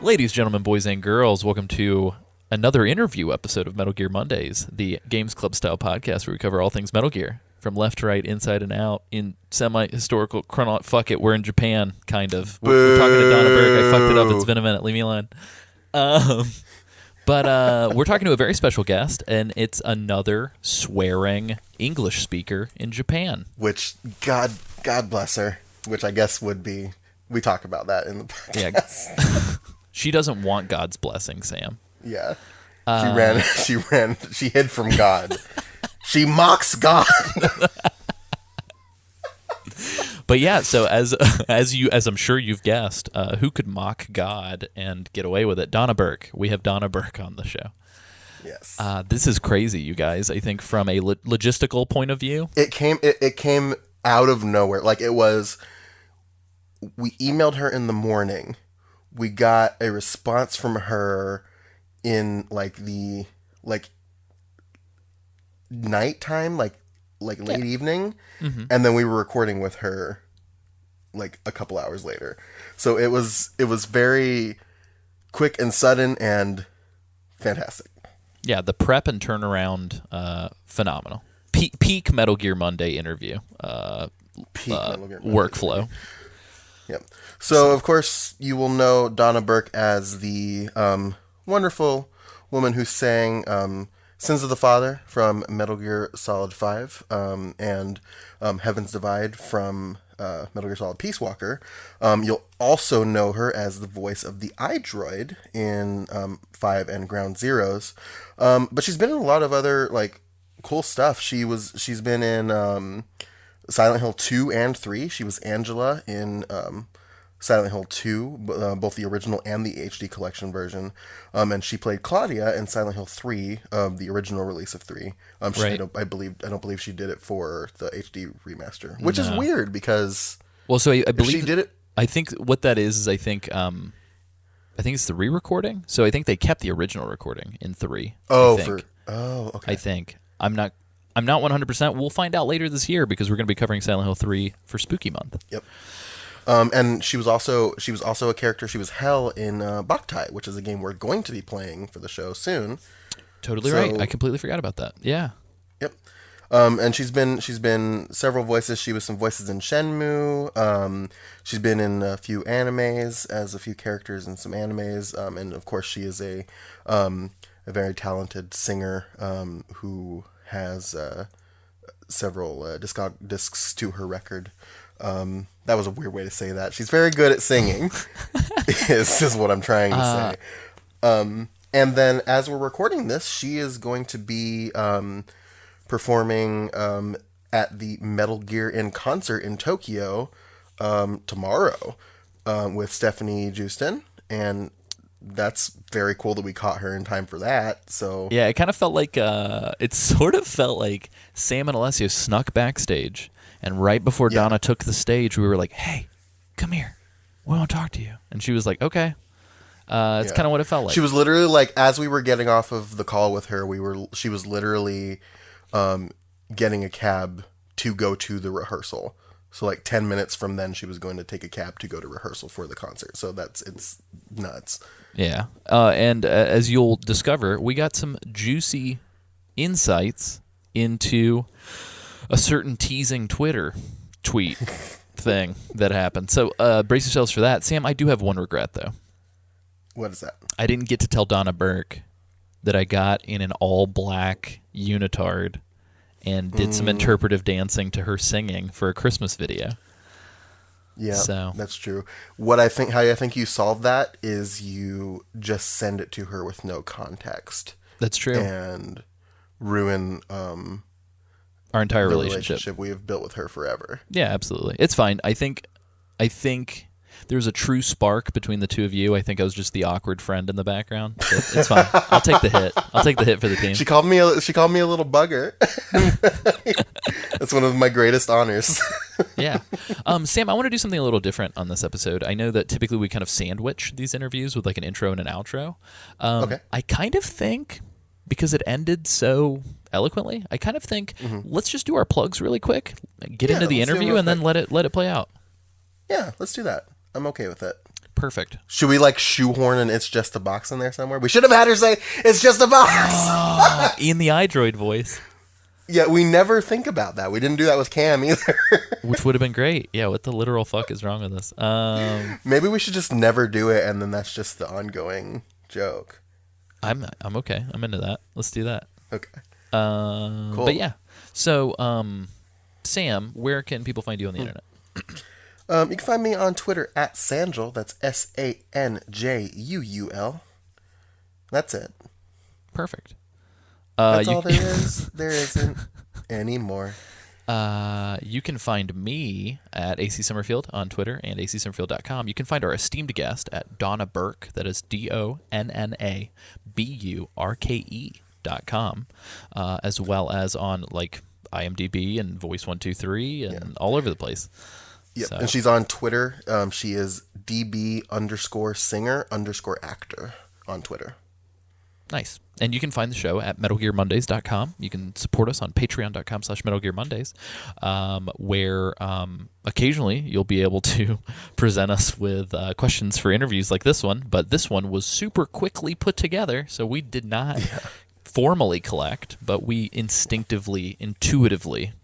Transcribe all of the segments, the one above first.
Ladies, gentlemen, boys, and girls, welcome to another interview episode of Metal Gear Mondays, the Games Club style podcast where we cover all things Metal Gear, from left to right, inside and out, in semi-historical chronology. Fuck it, we're in Japan, kind of. We're talking to Donna Burke. I fucked it up. It's been a minute. Leave me alone. But we're talking to a very special guest, and it's another swearing English speaker in Japan. Which, God bless her, which I guess would be, we talk about that in the podcast. Yeah. She doesn't want God's blessing, Sam. Yeah. She hid from God. She mocks God. But yeah, so as I'm sure you've guessed, who could mock God and get away with it? Donna Burke. We have Donna Burke on the show. Yes. This is crazy, you guys. I think from a logistical point of view, it came out of nowhere. Like it was. We emailed her in the morning. We got a response from her in the nighttime, like late evening, and then we were recording with her like a couple hours later. So it was very quick and sudden and fantastic. Yeah, the prep and turnaround, phenomenal. Peak Metal Gear Monday interview. Metal Gear Monday workflow. Interview. Yep. So, of course, you will know Donna Burke as the wonderful woman who sang Sins of the Father from Metal Gear Solid 5 and Heaven's Divide from Metal Gear Solid Peace Walker. You'll also know her as the voice of the iDroid in 5 and Ground Zeroes. But she's been in a lot of other cool stuff. She's been in Silent Hill 2 and 3. She was Angela in Silent Hill 2, both the original and the HD collection version. And she played Claudia in Silent Hill 3, the original release of 3. Right. I don't believe she did it for the HD remaster, which is weird because so I believe she did it. I think what that is I think it's the re-recording. So I think they kept the original recording in 3. Okay. I think I'm not 100%. We'll find out later this year because we're going to be covering Silent Hill 3 for Spooky Month. Yep. And she was also a character. She was Hell in Boktai, which is a game we're going to be playing for the show soon. Totally right. I completely forgot about that. Yeah. Yep. And she's been several voices. She was some voices in Shenmue. She's been in a few animes as a few characters in some animes. And of course she is a very talented singer who has several discs to her record. That was a weird way to say that. She's very good at singing, is what I'm trying to say. And then as we're recording this, she is going to be performing at the Metal Gear in concert in Tokyo tomorrow with Stephanie Justin, and that's very cool that we caught her in time for that. So yeah, it kind of felt like Sam and Alessio snuck backstage, and right before Donna took the stage, we were like, "Hey, come here, we want to talk to you." And she was like, "Okay." It's kind of what it felt like. She was literally as we were getting off of the call with her, she was literally getting a cab to go to the rehearsal. So 10 minutes from then, she was going to take a cab to go to rehearsal for the concert. So it's nuts. Yeah. And as you'll discover, we got some juicy insights into a certain teasing Twitter tweet thing that happened. So brace yourselves for that. Sam, I do have one regret, though. What is that? I didn't get to tell Donna Burke that I got in an all-black unitard and did some interpretive dancing to her singing for a Christmas video. Yeah, that's true. How I think you solve that is you just send it to her with no context. That's true. And ruin our entire relationship we have built with her forever. Yeah, absolutely. It's fine. I think there's a true spark between the two of you. I think I was just the awkward friend in the background. But it's fine. I'll take the hit. I'll take the hit for the team. She called me a little bugger. That's one of my greatest honors. Yeah. Sam, I want to do something a little different on this episode. I know that typically we kind of sandwich these interviews with an intro and an outro. Okay. I kind of think, because it ended so eloquently, I kind of think let's just do our plugs really quick, get into the interview, and then let it play out. Yeah, let's do that. I'm okay with it. Perfect. Should we like shoehorn an "It's Just a Box" in there somewhere? We should have had her say "It's just a box" in the iDroid voice. Yeah, we never think about that. We didn't do that with Cam either. Which would have been great. Yeah, what the literal fuck is wrong with us? Maybe we should just never do it, and then that's just the ongoing joke. I'm okay. I'm into that. Let's do that. Okay. Cool. But yeah. So, Sam, where can people find you on the internet? You can find me on Twitter at Sanjul. That's SANJUUL. That's it. Perfect. That's all there is. There isn't any more. You can find me at AC Summerfield on Twitter and acsummerfield.com. You can find our esteemed guest at Donna Burke. That is DonnaBurke.com, as well as on like IMDb and Voice123 and all over the place. Yep. So. And she's on Twitter. She is DB_singer_actor on Twitter. Nice. And you can find the show at MetalGearMondays.com. You can support us on Patreon.com/MetalGearMondays, where occasionally you'll be able to present us with questions for interviews like this one. But this one was super quickly put together, so we did not formally collect, but we intuitively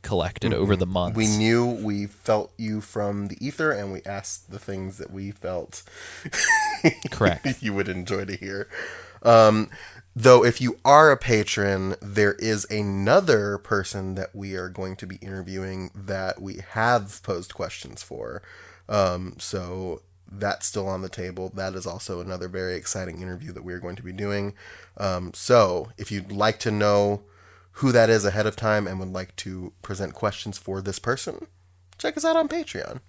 collected over the months. We felt you from the ether, and we asked the things that we felt correct you would enjoy to hear. Though if you are a patron, there is another person that we are going to be interviewing that we have posed questions for. So that's still on the table. That is also another very exciting interview that we're going to be doing. So if you'd like to know who that is ahead of time and would like to present questions for this person, check us out on Patreon.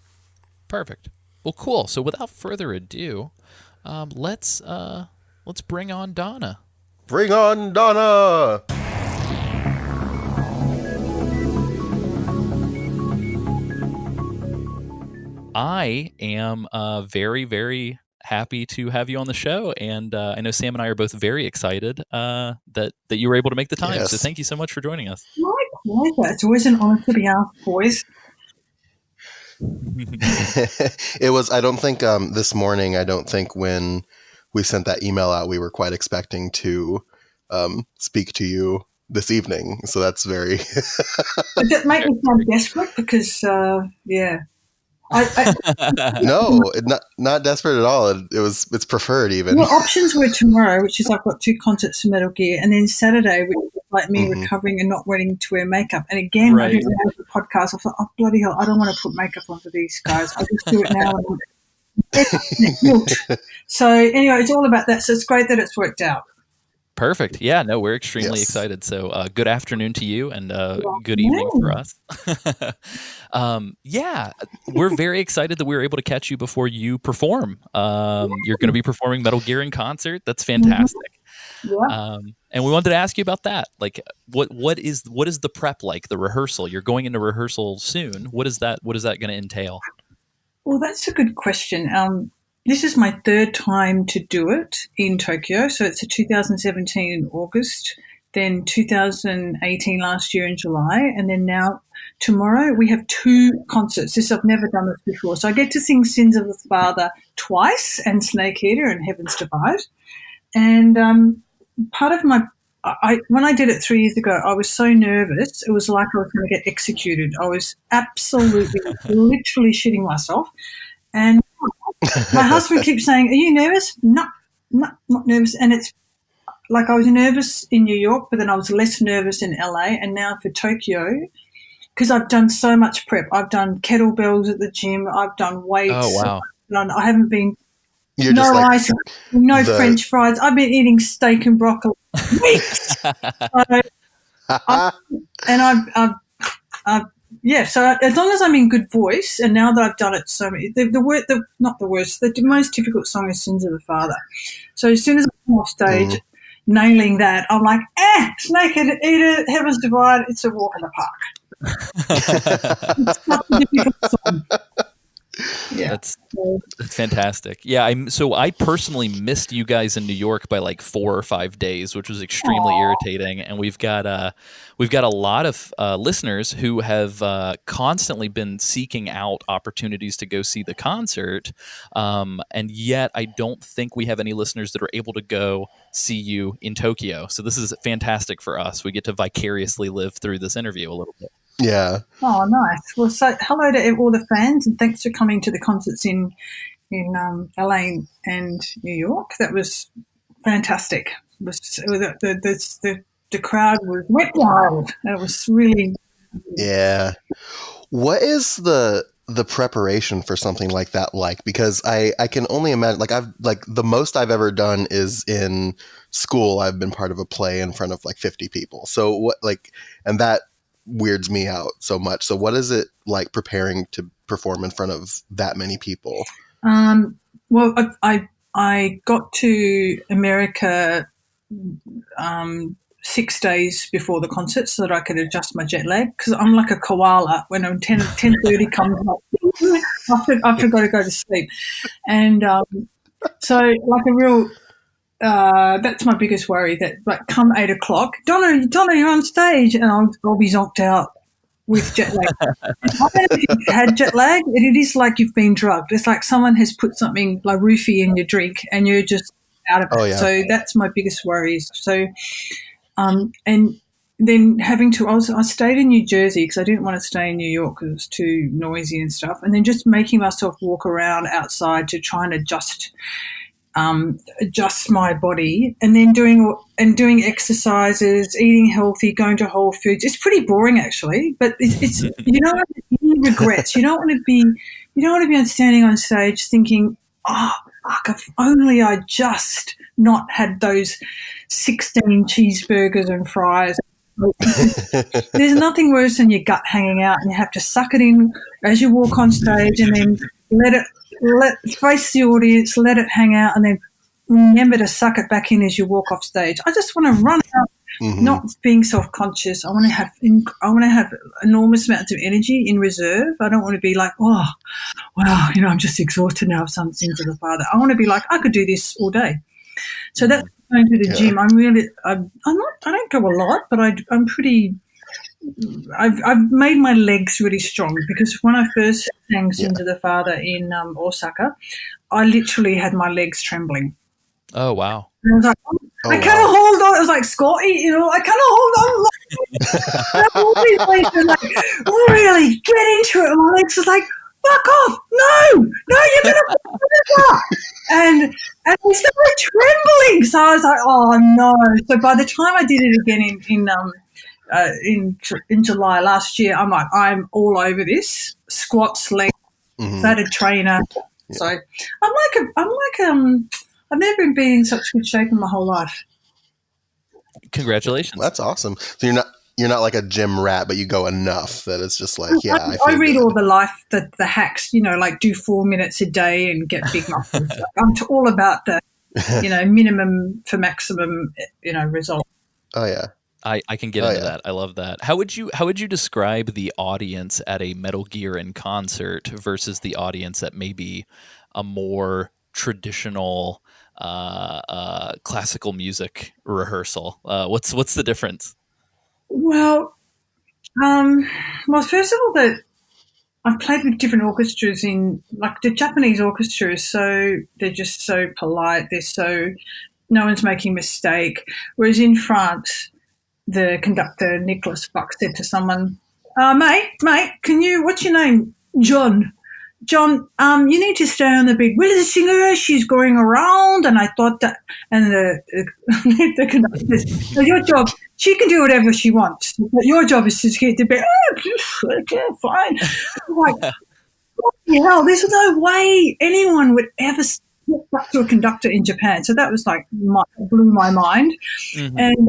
Perfect. Well, cool. So without further ado, let's bring on Donna. Bring on Donna! I am very, very happy to have you on the show, and I know Sam and I are both very excited that you were able to make the time. Yes. So thank you so much for joining us. My pleasure. It's always an honor to be asked, boys. It was, I don't think this morning, when we sent that email out, we were quite expecting to speak to you this evening. So that's very... Does that make me sound desperate? Because, yeah. No, not desperate at all. It's preferred even. Well, options were tomorrow, which is I've got 2 concerts for Metal Gear, and then Saturday, which is like me recovering and not wanting to wear makeup. And again, I didn't have the podcast. I thought, oh, bloody hell, I don't want to put makeup on for these guys. I'll just do it now. So anyway, it's all about that. So it's great that it's worked out. Perfect. Yeah, no, we're extremely excited. So good afternoon to you and good evening for us. Yeah, we're very excited that we were able to catch you before you perform. You're going to be performing Metal Gear in concert. That's fantastic. Yeah. And we wanted to ask you about that. Like, what is the prep like, the rehearsal? You're going into rehearsal soon. What is that going to entail? Well, that's a good question. This is my 3rd time to do it in Tokyo. So it's a 2017 in August, then 2018 last year in July, and then now tomorrow we have 2 concerts. I've never done this before. So I get to sing Sins of the Father twice and Snake Eater and Heaven's Divide. And part of when I did it 3 years ago, I was so nervous. It was like I was going to get executed. I was absolutely, literally shitting myself. And my husband keeps saying, "Are you nervous?" No, not nervous. And it's like I was nervous in New York, but then I was less nervous in LA. And now for Tokyo, because I've done so much prep. I've done kettlebells at the gym. I've done weights. Oh, wow. I haven't been You're no just like ice, no French fries. I've been eating steak and broccoli weeks. Yeah, so as long as I'm in good voice, and now that I've done it so many, the most difficult song is Sins of the Father. So as soon as I come off stage, nailing that, I'm like, Snake Eater, Heaven's Divide, it's a walk in the park. It's not a difficult song. Yeah. That's fantastic. Yeah, I personally missed you guys in New York by like 4 or 5 days, which was extremely irritating. And we've got a lot of listeners who have constantly been seeking out opportunities to go see the concert, and yet I don't think we have any listeners that are able to go see you in Tokyo. So this is fantastic for us. We get to vicariously live through this interview a little bit. Yeah. Oh, nice. Well, so hello to all the fans, and thanks for coming to the concerts in LA and New York. That was fantastic. The crowd was wet wild. It was really. Yeah. What is the preparation for something like that like? Because I can only imagine, like the most I've ever done is in school. I've been part of a play in front of like 50 people. So what, like, and that weirds me out so much. So what is it like preparing to perform in front of that many people? Well, I got to America 6 days before the concert so that I could adjust my jet lag, because I'm like a koala. When 10:30 comes up, I've got to go to sleep. And so like a real that's my biggest worry, that like come 8 o'clock, Donna, you're on stage, and I'll be zonked out with jet lag. I don't know if you've had jet lag, and it is like you've been drugged. It's like someone has put something like roofie in your drink and you're just out of it. Oh, yeah. So that's my biggest worries. So and then I stayed in New Jersey because I didn't want to stay in New York because it was too noisy and stuff, and then just making myself walk around outside to try and adjust my body, and then doing exercises, eating healthy, going to Whole Foods. It's pretty boring actually, but it's regrets. You don't want to be standing on stage thinking, oh fuck, if only I just not had those 16 cheeseburgers and fries. There's nothing worse than your gut hanging out, and you have to suck it in as you walk on stage, and then let face the audience, let it hang out, and then remember to suck it back in as you walk off stage. I just want to run out, not being self-conscious. I want to have enormous amounts of energy in reserve. I don't want to be like, oh, wow, I'm just exhausted now. I've sung Sins of the Father. I want to be like, I could do this all day. So that's going to the gym. I don't go a lot, but I'm pretty. I've made my legs really strong, because when I first sang Sins of the Father in Osaka, I literally had my legs trembling. Oh, wow. And I was like, I cannot hold on. It was like Scotty, I cannot hold on. All these ways to really get into it. And my legs was like, fuck off. No, you're going to fuck this up. And we started trembling. So I was like, oh, no. So by the time I did it again in July last year, I'm like, I'm all over this. Squats, legs, had a trainer. Yeah. So I've never been in such good shape in my whole life. Congratulations. That's awesome. So you're not like a gym rat, but you go enough that it's just like, I read all the hacks, like do 4 minutes a day and get big muscles. I'm all about the, minimum for maximum, result. Oh yeah. I can get into that. I love that. How would you describe the audience at a Metal Gear in concert versus the audience at maybe a more traditional classical music rehearsal? What's the difference? Well, first of all, I've played with different orchestras in, like, the Japanese orchestra is they're just so polite. No one's making a mistake. Whereas in France, the conductor, Nicholas Buck, said to someone, mate, what's your name? John, you need to stay on the beat. Where's the singer? She's going around. And I thought that, and the conductor says, so your job, she can do whatever she wants, but your job is to get the beat. Okay, fine. I'm like, what the hell? There's no way anyone would ever step back to a conductor in Japan. So that was like, blew my mind. Mm-hmm. And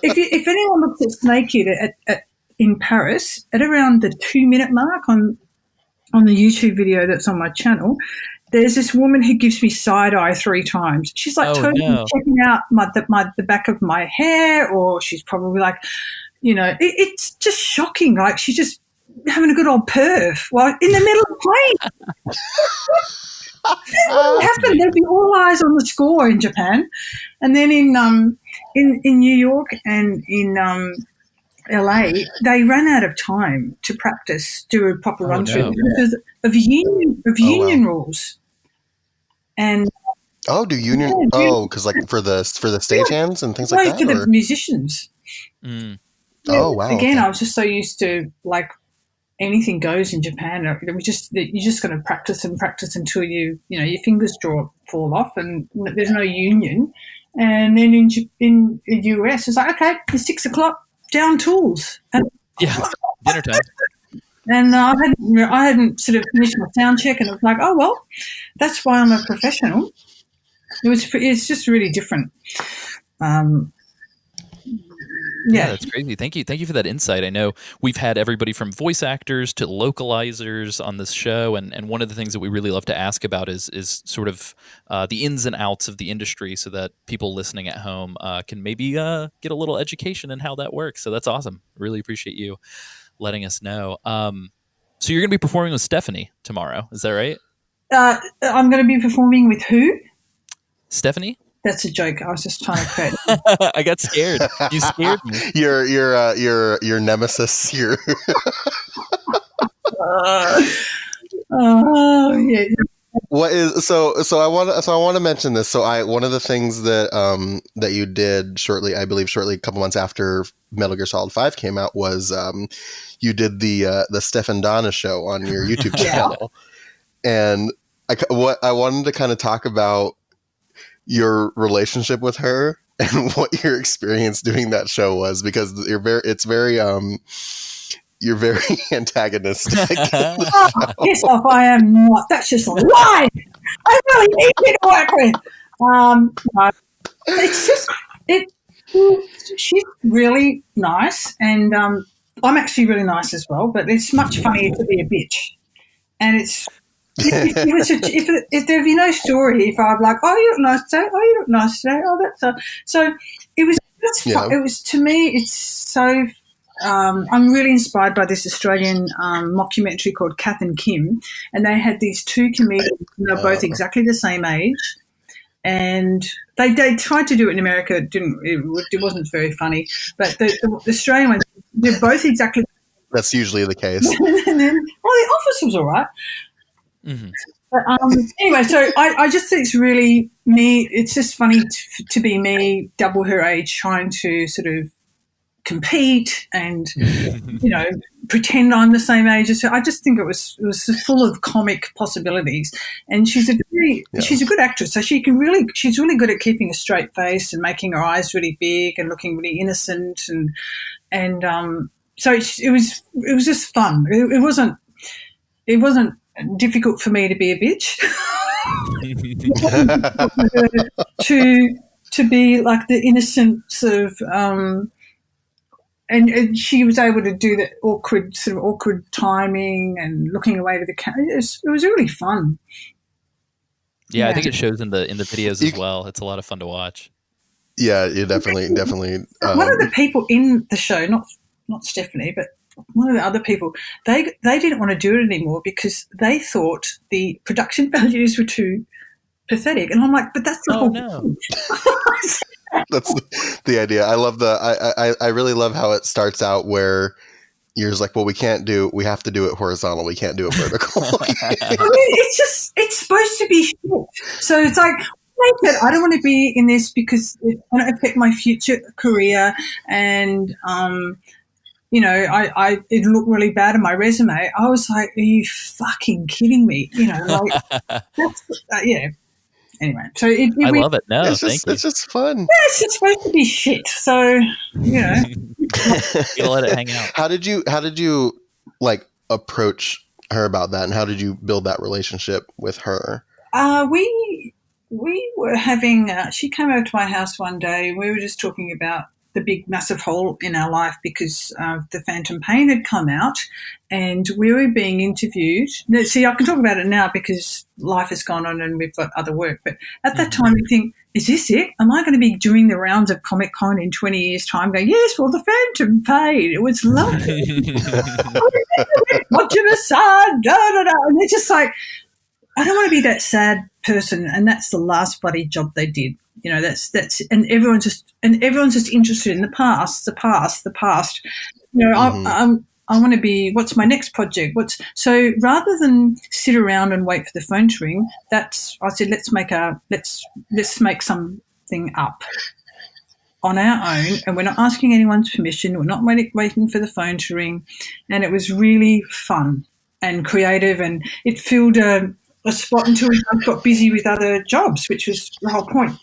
if anyone looks at Snake Eater in Paris, at around the 2-minute mark on the YouTube video that's on my channel, there's this woman who gives me side eye 3 times. She's like checking out the back of my hair, or she's probably like, it's just shocking. Like, she just having a good old perv while in the middle of the plane. What happened? There'd be all eyes on the score in Japan, and then in New York and in LA, they ran out of time to practice, do a proper run through because of union rules. And do union? Because like for the stagehands and things like that. For the musicians. Mm. Oh wow! Again, I was just so used to like anything goes in Japan. You're just going to practice and practice until your fingers fall off, and there's no union. And then in the US, it's like, okay, it's 6 o'clock, down tools. And, dinner time. And I hadn't sort of finished my sound check, and it was like, oh well, that's why I'm a professional. It's just really different. Yeah, that's crazy. Thank you for that insight. I know we've had everybody from voice actors to localizers on this show, and one of the things that we really love to ask about is sort of the ins and outs of the industry, so that people listening at home can maybe get a little education in how that works. So that's awesome. Really appreciate you letting us know. So you're going to be performing with Stephanie tomorrow, is that right? I'm going to be performing with who? Stephanie? That's a joke. I was just trying to create. I got scared. You scared me. Your nemesis. Yeah. What is so? I want to mention this. So one of the things that you did shortly a couple months after Metal Gear Solid 5 came out was you did the Steph and Donna show on your YouTube channel, and I wanted to kind of talk about your relationship with her and what your experience doing that show was, because you're very antagonistic. Piss off! I am not. That's just a lie. I really need you to work with. No, it's just she's really nice, and I'm actually really nice as well. But it's much funnier to be a bitch, and it's. If there'd be no story, if I'd like, oh, you look nice today, oh, you look nice today, oh, that's so. It was fun. It was, to me, it's so. I'm really inspired by this Australian mockumentary called Kath and Kim, and they had these two comedians, and they're both exactly the same age, and they tried to do it in America. It wasn't very funny, but the Australian ones, they're both exactly. That's usually the case. And then, The Office was all right. Mm-hmm. But, anyway, so I just think it's really me. It's just funny to be me, double her age, trying to sort of compete and pretend I'm the same age as her. I just think it was full of comic possibilities. And she's a good actress, so she's really good at keeping a straight face and making her eyes really big and looking really innocent and so it was just fun. It wasn't difficult for me to be a bitch. to be like the innocent sort of and she was able to do the awkward timing and looking away to the camera. It was really fun. Yeah, I think it shows in the videos as well. It's a lot of fun to watch. Yeah, you definitely. One of the people in the show, not Stephanie, but one of the other people, they didn't want to do it anymore because they thought the production values were too pathetic. And I'm like, but that's the whole thing. That's the idea. I love I really love how it starts out where you're just like, well, we have to do it horizontal. We can't do it vertical. I mean, it's supposed to be shit. So it's like, I don't want to be in this because it's going to affect my future career, and it looked really bad on my resume. I was like, are you fucking kidding me? Anyway, so I love it. No, it's just fun. Yeah, it's just supposed to be shit. So you let it hang out. How did you like approach her about that, and how did you build that relationship with her? We were having. She came over to my house one day. We were just talking about the big massive hole in our life because the Phantom Pain had come out, and we were being interviewed. See, I can talk about it now because life has gone on and we've got other work. But at that time, you think, is this it? Am I going to be doing the rounds of Comic Con in 20 years' time going, yes, well, the Phantom Pain, it was lovely. Kojima-san, da da da, and they're just like, I don't want to be that sad person, and that's the last bloody job they did. You know, that's and everyone's just interested in the past. You know, I want to be. What's my next project? So rather than sit around and wait for the phone to ring, I said let's make something up on our own, and we're not asking anyone's permission. We're not waiting for the phone to ring, and it was really fun and creative, and it filled a spot until we got busy with other jobs, which was the whole point.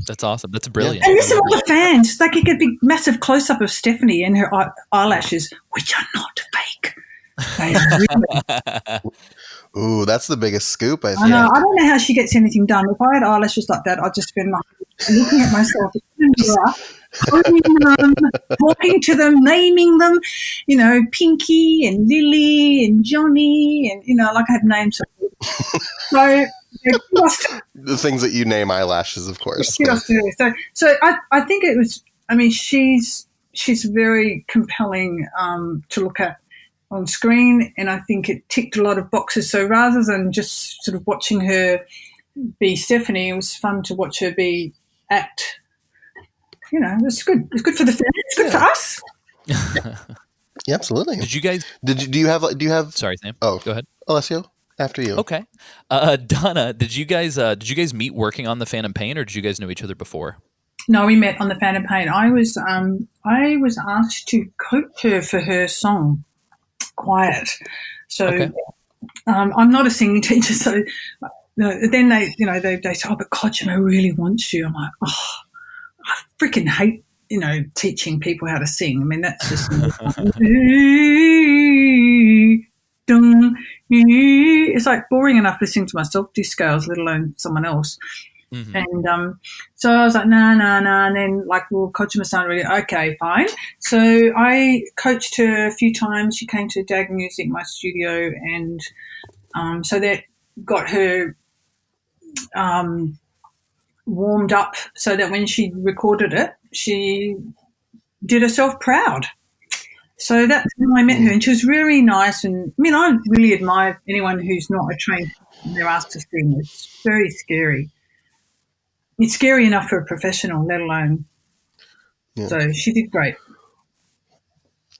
That's awesome. That's brilliant. And listen to all the fans. Like, you get a big, massive close-up of Stephanie and her eyelashes, which are not fake. They really. Ooh, that's the biggest scoop, I think. I know. I don't know how she gets anything done. If I had eyelashes like that, I'd just spend my looking at myself, holding them, talking to them, naming them, you know, Pinky and Lily and Johnny, and, you know, like I have names. So the things that you name eyelashes, of course. So I think it was. I mean, she's very compelling to look at on screen, and I think it ticked a lot of boxes. So rather than just sort of watching her be Stephanie, it was fun to watch her act. You know, it was good. It was good for the fans. It's good for us. Yeah, absolutely. Did you guys? Do you have? Sorry, Sam. Oh, go ahead, Alessio. After you. Okay. Donna, did you guys meet working on The Phantom Pain, or did you guys know each other before? No, we met on The Phantom Pain. I was asked to coach her for her song, Quiet. So okay. I'm not a singing teacher, so then they say, oh, but Kojima really wants you. I'm like, oh, I freaking hate, you know, teaching people how to sing. I mean, that's just it's like boring enough listening to myself do scales, let alone someone else. Mm-hmm. And so I was like, nah. And then, like, well, Kojima-san really, okay, fine. So I coached her a few times. She came to Dag Music, my studio, and so that got her warmed up so that when she recorded it, she did herself proud. So that's when I met her, and she was really nice. And I mean, I really admire anyone who's not a trained and they're asked to sing. It's very scary. It's scary enough for a professional, let alone. Yeah. So she did great.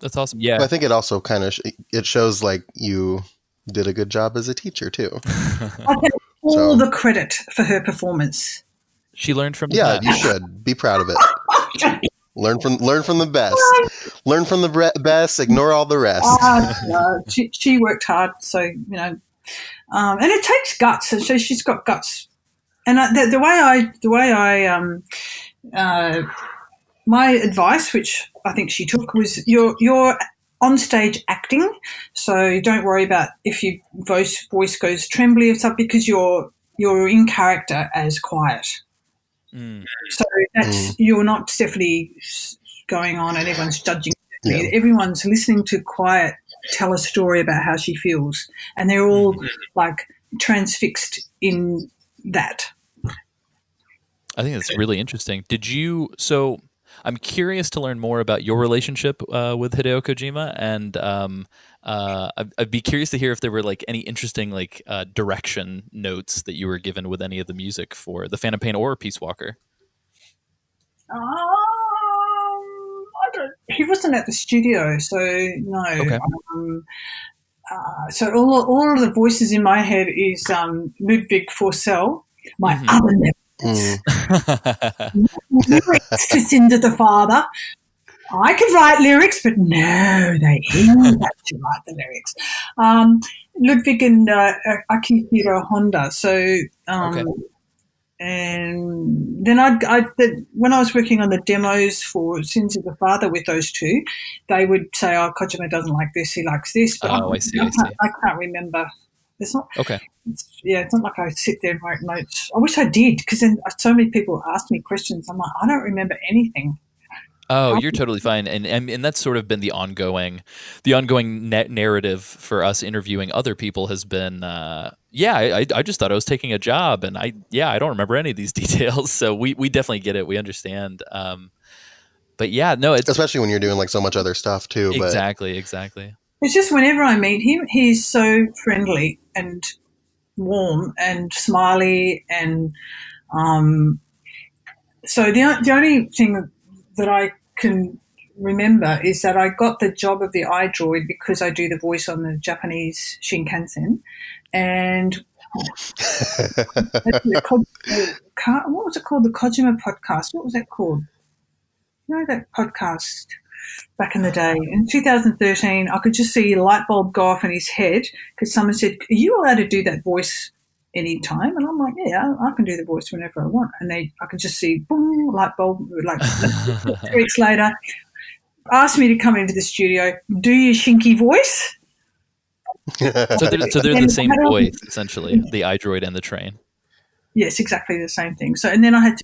That's awesome. Yeah, well, I think it also kind of it shows like you did a good job as a teacher too. I take all the credit for her performance. She learned from you should be proud of it. Learn from the best. Learn from the best. Ignore all the rest. No, she worked hard, so you know, and it takes guts, and so she's got guts. And the way I my advice, which I think she took, was you're on stage acting, so don't worry about if your voice goes trembly or something, because you're in character as Quiet. Mm. So that's you're not Stephanie going on and everyone's judging. Yeah. Everyone's listening to Quiet tell a story about how she feels, and they're all like transfixed in that. I think that's really interesting. So I'm curious to learn more about your relationship with Hideo Kojima, and I'd be curious to hear if there were like any interesting like direction notes that you were given with any of the music for The Phantom Pain or Peace Walker. He wasn't at the studio, so no. Okay. So all of the voices in my head is Ludwig Forsell, my other nephews. Lyrics to Cinder the Father. I could write lyrics, but no, he had to write the lyrics. Ludwig and Akihiro Honda. So, okay. And then when I was working on the demos for Sins of the Father with those two, they would say, "Oh, Kojima doesn't like this; he likes this." But I see. I can't remember. It's not okay. It's not like I sit there and write notes. I wish I did, because then so many people ask me questions. I'm like, I don't remember anything. Oh, you're totally fine, and that's sort of been the ongoing narrative for us interviewing other people has been, I just thought I was taking a job, and I don't remember any of these details, so we definitely get it, we understand, but yeah, no, it's especially when you're doing like so much other stuff too. Exactly. It's just whenever I meet him, he's so friendly and warm and smiley, and so the only thing that I can remember is that I got the job of the iDroid because I do the voice on the Japanese Shinkansen, and what was it called? The Kojima podcast. What was that called? You know, that podcast back in the day. In 2013, I could just see a light bulb go off in his head because someone said, "Are you allowed to do that voice anytime?" And I'm like, "Yeah, I can do the voice whenever I want." And I could just see, boom, light bulb, like 2 weeks later, asked me to come into the studio, do your Shinky voice. So they're the same voice, essentially, the iDroid and the train. Yes, exactly the same thing. So, and then I had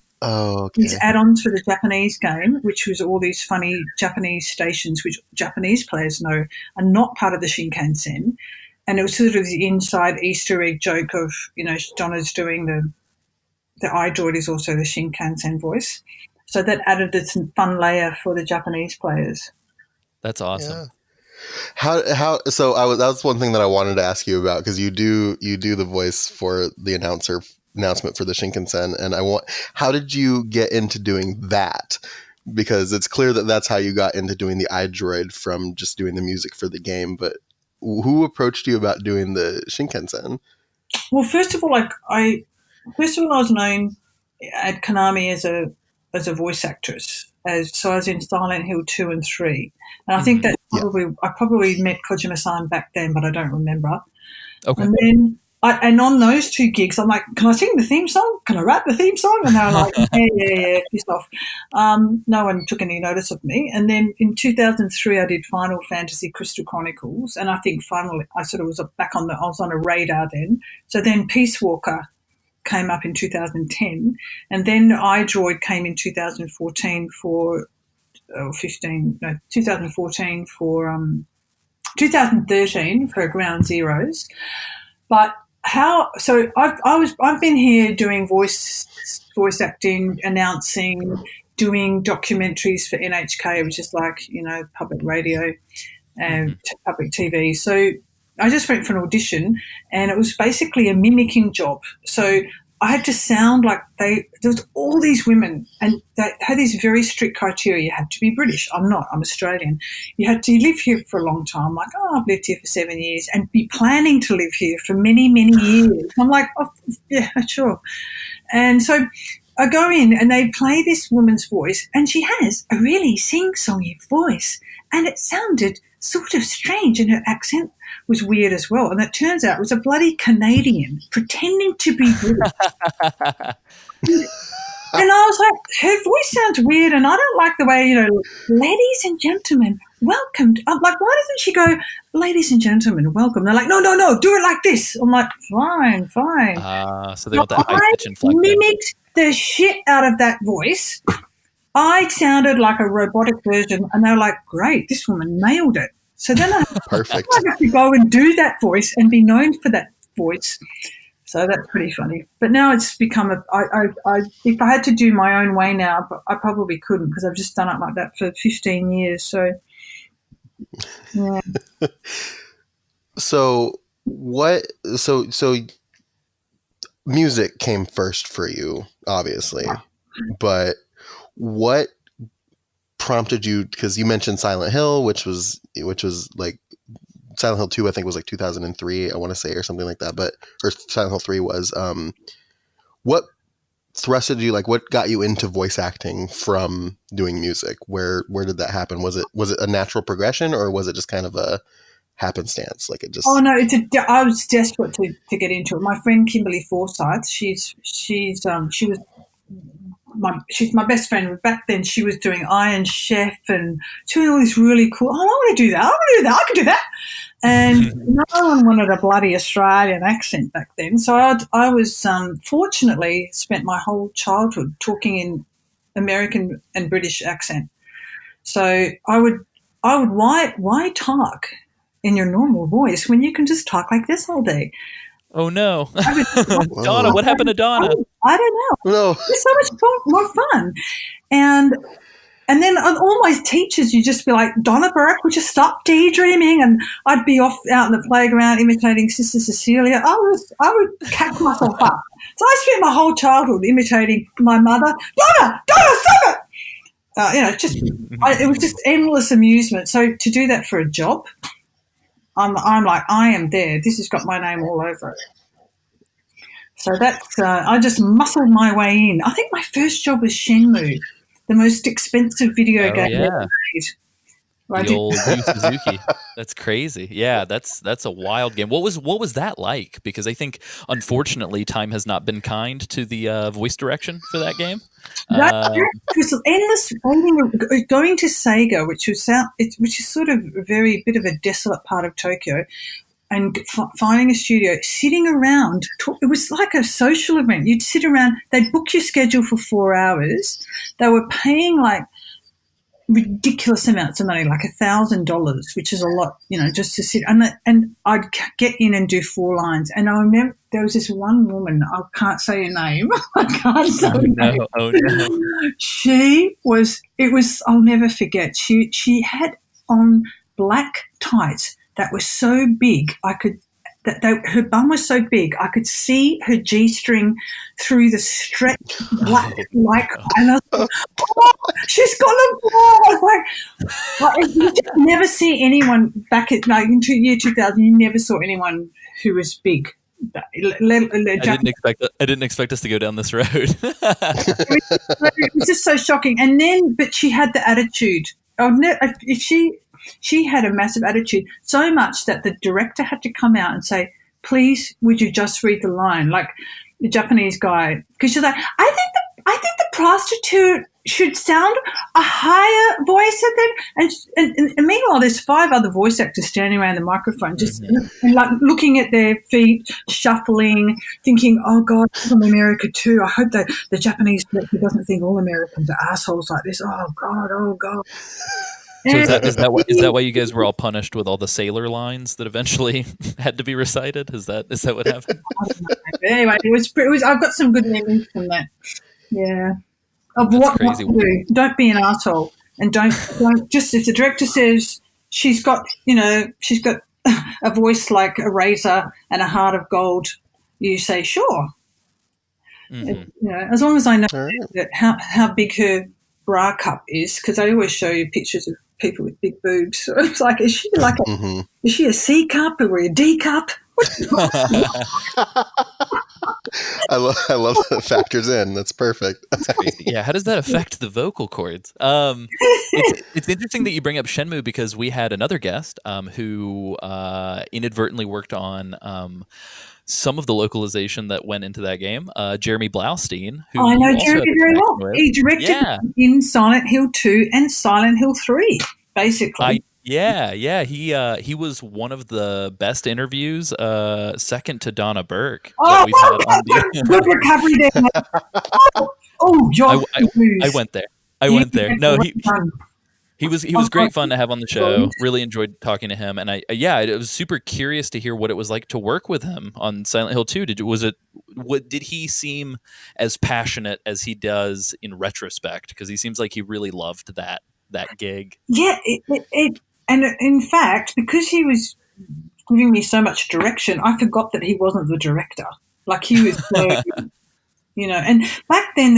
these add-ons for the Japanese game, which was all these funny Japanese stations, which Japanese players know are not part of the Shinkansen. And it was sort of the inside Easter egg joke of, Donna's doing the iDroid is also the Shinkansen voice. So that added this fun layer for the Japanese players. That's awesome. Yeah. That was one thing that I wanted to ask you about, because you do the voice for the announcement for the Shinkansen, and how did you get into doing that? Because it's clear that that's how you got into doing the iDroid from just doing the music for the game, but who approached you about doing the Shinkansen? Well, first of all, I was known at Konami as a voice actress. So I was in Silent Hill 2 and 3. And I think that I probably met Kojima-san back then, but I don't remember. Okay. And then and on those 2 gigs, I'm like, can I sing the theme song? Can I rap the theme song? And they were like, yeah, pissed off. No one took any notice of me. And then in 2003, I did Final Fantasy Crystal Chronicles. And I think finally I sort of was I was on a radar then. So then Peace Walker came up in 2010, and then iDroid came in 2014 for 2013 for Ground Zeroes. But I've been here doing voice acting, announcing, doing documentaries for NHK, which is like, public radio and public TV. So I just went for an audition, and it was basically a mimicking job. So I had to sound like there was all these women, and they had these very strict criteria. You had to be British. I'm not. I'm Australian. You had to live here for a long time. Like, I've lived here for 7 years, and be planning to live here for many, many years. I'm like, oh, yeah, sure. And so I go in, and they play this woman's voice, and she has a really sing-songy voice, and it sounded sort of strange, and her accent was weird as well. And it turns out it was a bloody Canadian pretending to be British. And I was like, her voice sounds weird, and I don't like the way, ladies and gentlemen, welcome. I'm like, why doesn't she go, ladies and gentlemen, welcome? They're like, no, do it like this. I'm like, fine. So they want that high pitch inflection. I mimicked the shit out of that voice. I sounded like a robotic version, and they were like, great, this woman nailed it. So then I have to go and do that voice and be known for that voice. So that's pretty funny. But now it's become if I had to do my own way now, but I probably couldn't, because I've just done it like that for 15 years. So, yeah. So music came first for you, obviously, but what prompted you, because you mentioned Silent Hill, which was like Silent Hill 2, I think was like 2003, I want to say, or something like that, or Silent Hill 3 was, what thrusted you, like what got you into voice acting from doing music? Where did that happen? Was it a natural progression, or was it just kind of a happenstance? Like it just... Oh no, I was desperate to get into it. My friend Kimberly Forsyth, she's my best friend. Back then she was doing Iron Chef and doing all this really cool, I want to do that, I can do that. And no one wanted a bloody Australian accent back then. So I was fortunately spent my whole childhood talking in American and British accent. So I would why talk in your normal voice when you can just talk like this all day? Oh no. Donna, what happened to Donna? I don't know. No. It's so much more fun. And And then all my teachers, you just be like, Donna Burke, would you stop daydreaming? And I'd be off out in the playground imitating Sister Cecilia. I would catch myself up. So I spent my whole childhood imitating my mother. Donna, stop it! It was just endless amusement. So to do that for a job, I'm like, I am there. This has got my name all over it. So that's, I just muscled my way in. I think my first job was Shenmue, the most expensive video game ever made. The old Yu Suzuki. That's crazy. Yeah, that's a wild game. What was that like? Because I think, unfortunately, time has not been kind to the voice direction for that game. It was endless waiting, going to Sega, which is sort of a very bit of a desolate part of Tokyo, and finding a studio, sitting around. It was like a social event. You'd sit around. They'd book your schedule for 4 hours. They were paying like ridiculous amounts of money, like $1,000, which is a lot, just to sit. And I'd get in and do 4 lines. And I remember there was this one woman, I can't say her name. I can't say her name. Oh, no. I'll never forget. She had on black tights that were so big, her bum was so big, I could see her G-string through the stretch black, and I was like, oh, she's got a ball. I was like, you just never see anyone back at, into year 2000, you never saw anyone who was big. I didn't expect us to go down this road. It was just so shocking. And then, but she had the attitude. She had a massive attitude, so much that the director had to come out and say, please, would you just read the line? Like the Japanese guy, because she's like, I think the prostitute should sound a higher voice and meanwhile there's 5 other voice actors standing around the microphone just and like looking at their feet, shuffling, thinking, oh God, I'm from America too. I hope that the Japanese director doesn't think all Americans are assholes like this. Oh God. So is that why you guys were all punished with all the sailor lines that eventually had to be recited? Is that what happened? Anyway, it was. I've got some good memories from that. Yeah, of That's what crazy. to do. Don't be an asshole, and don't just if the director says she's got a voice like a razor and a heart of gold, you say sure. Mm-hmm. As long as I know that how big her bra cup is, because I always show you pictures of people with big boobs. So it's like, is she like is she a C cup or a D cup? I love that it factors in. That's perfect. Yeah, how does that affect the vocal cords? It's interesting that you bring up Shenmue because we had another guest who inadvertently worked on some of the localization that went into that game. Jeremy Blaustein, who I know Jeremy very well. He directed in Silent Hill 2 and Silent Hill 3, basically. He was one of the best interviews, second to Donna Burke. That we've had on good recovery there. John. I went there. No, he was great fun to have on the show. Really enjoyed talking to him, and I was super curious to hear what it was like to work with him on Silent Hill 2. Did he seem as passionate as he does in retrospect? Because he seems like he really loved that gig. Yeah, and in fact, because he was giving me so much direction, I forgot that he wasn't the director. Like he was, And back then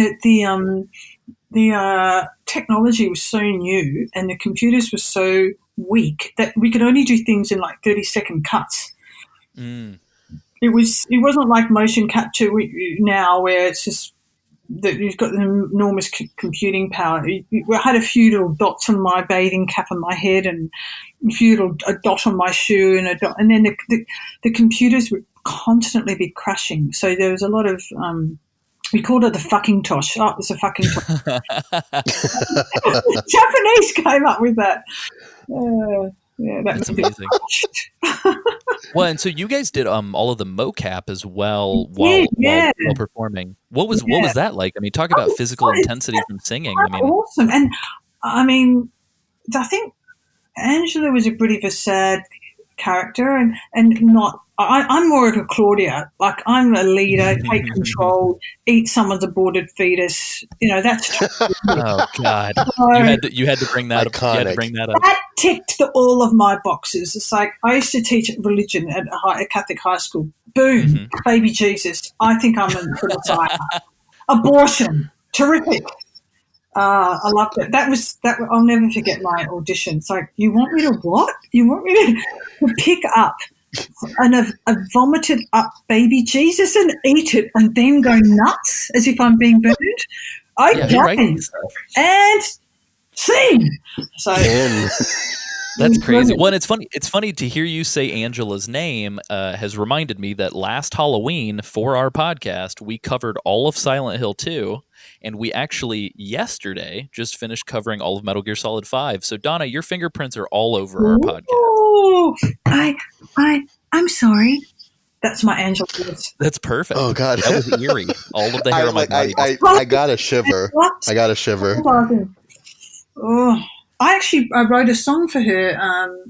the technology was so new and the computers were so weak that we could only do things in like 30-second cuts. It wasn't like motion capture now where it's just that you've got an enormous computing power. I had a few little dots on my bathing cap on my head and a dot on my shoe and then the computers would constantly be crashing. So there was a lot of we called it the fucking tosh. Oh, it's a fucking tosh. Japanese came up with that. That's amazing. Well, and so you guys did all of the mocap as well while performing. What was that like? I mean, talk about physical intensity from singing. I mean, awesome. And I mean, I think Angela was a bit of a sad character and not I'm more of a Claudia. Like, I'm a leader, take control, eat someone's aborted fetus. That's Oh God, you had to bring that up. You had to Iconic. bring that up. that ticked all of my boxes. It's like I used to teach religion at a Catholic high school. Boom, baby Jesus. I think I'm the Messiah. Abortion, terrific. I loved it. That. I'll never forget my audition. It's like, you want me to what? You want me to pick up a vomited up baby Jesus and eat it and then go nuts as if I'm being burned? Okay. you're right. And scene. So That's crazy. Well, and it's funny. It's funny to hear you say Angela's name. Has reminded me that last Halloween for our podcast, we covered all of Silent Hill 2, and we actually yesterday just finished covering all of Metal Gear Solid 5. So Donna, your fingerprints are all over our podcast. Ooh, I'm sorry. That's my Angela voice. That's perfect. Oh God, that was eerie. All of the hair on my body. I got a shiver. I got a shiver. Oh, I wrote a song for her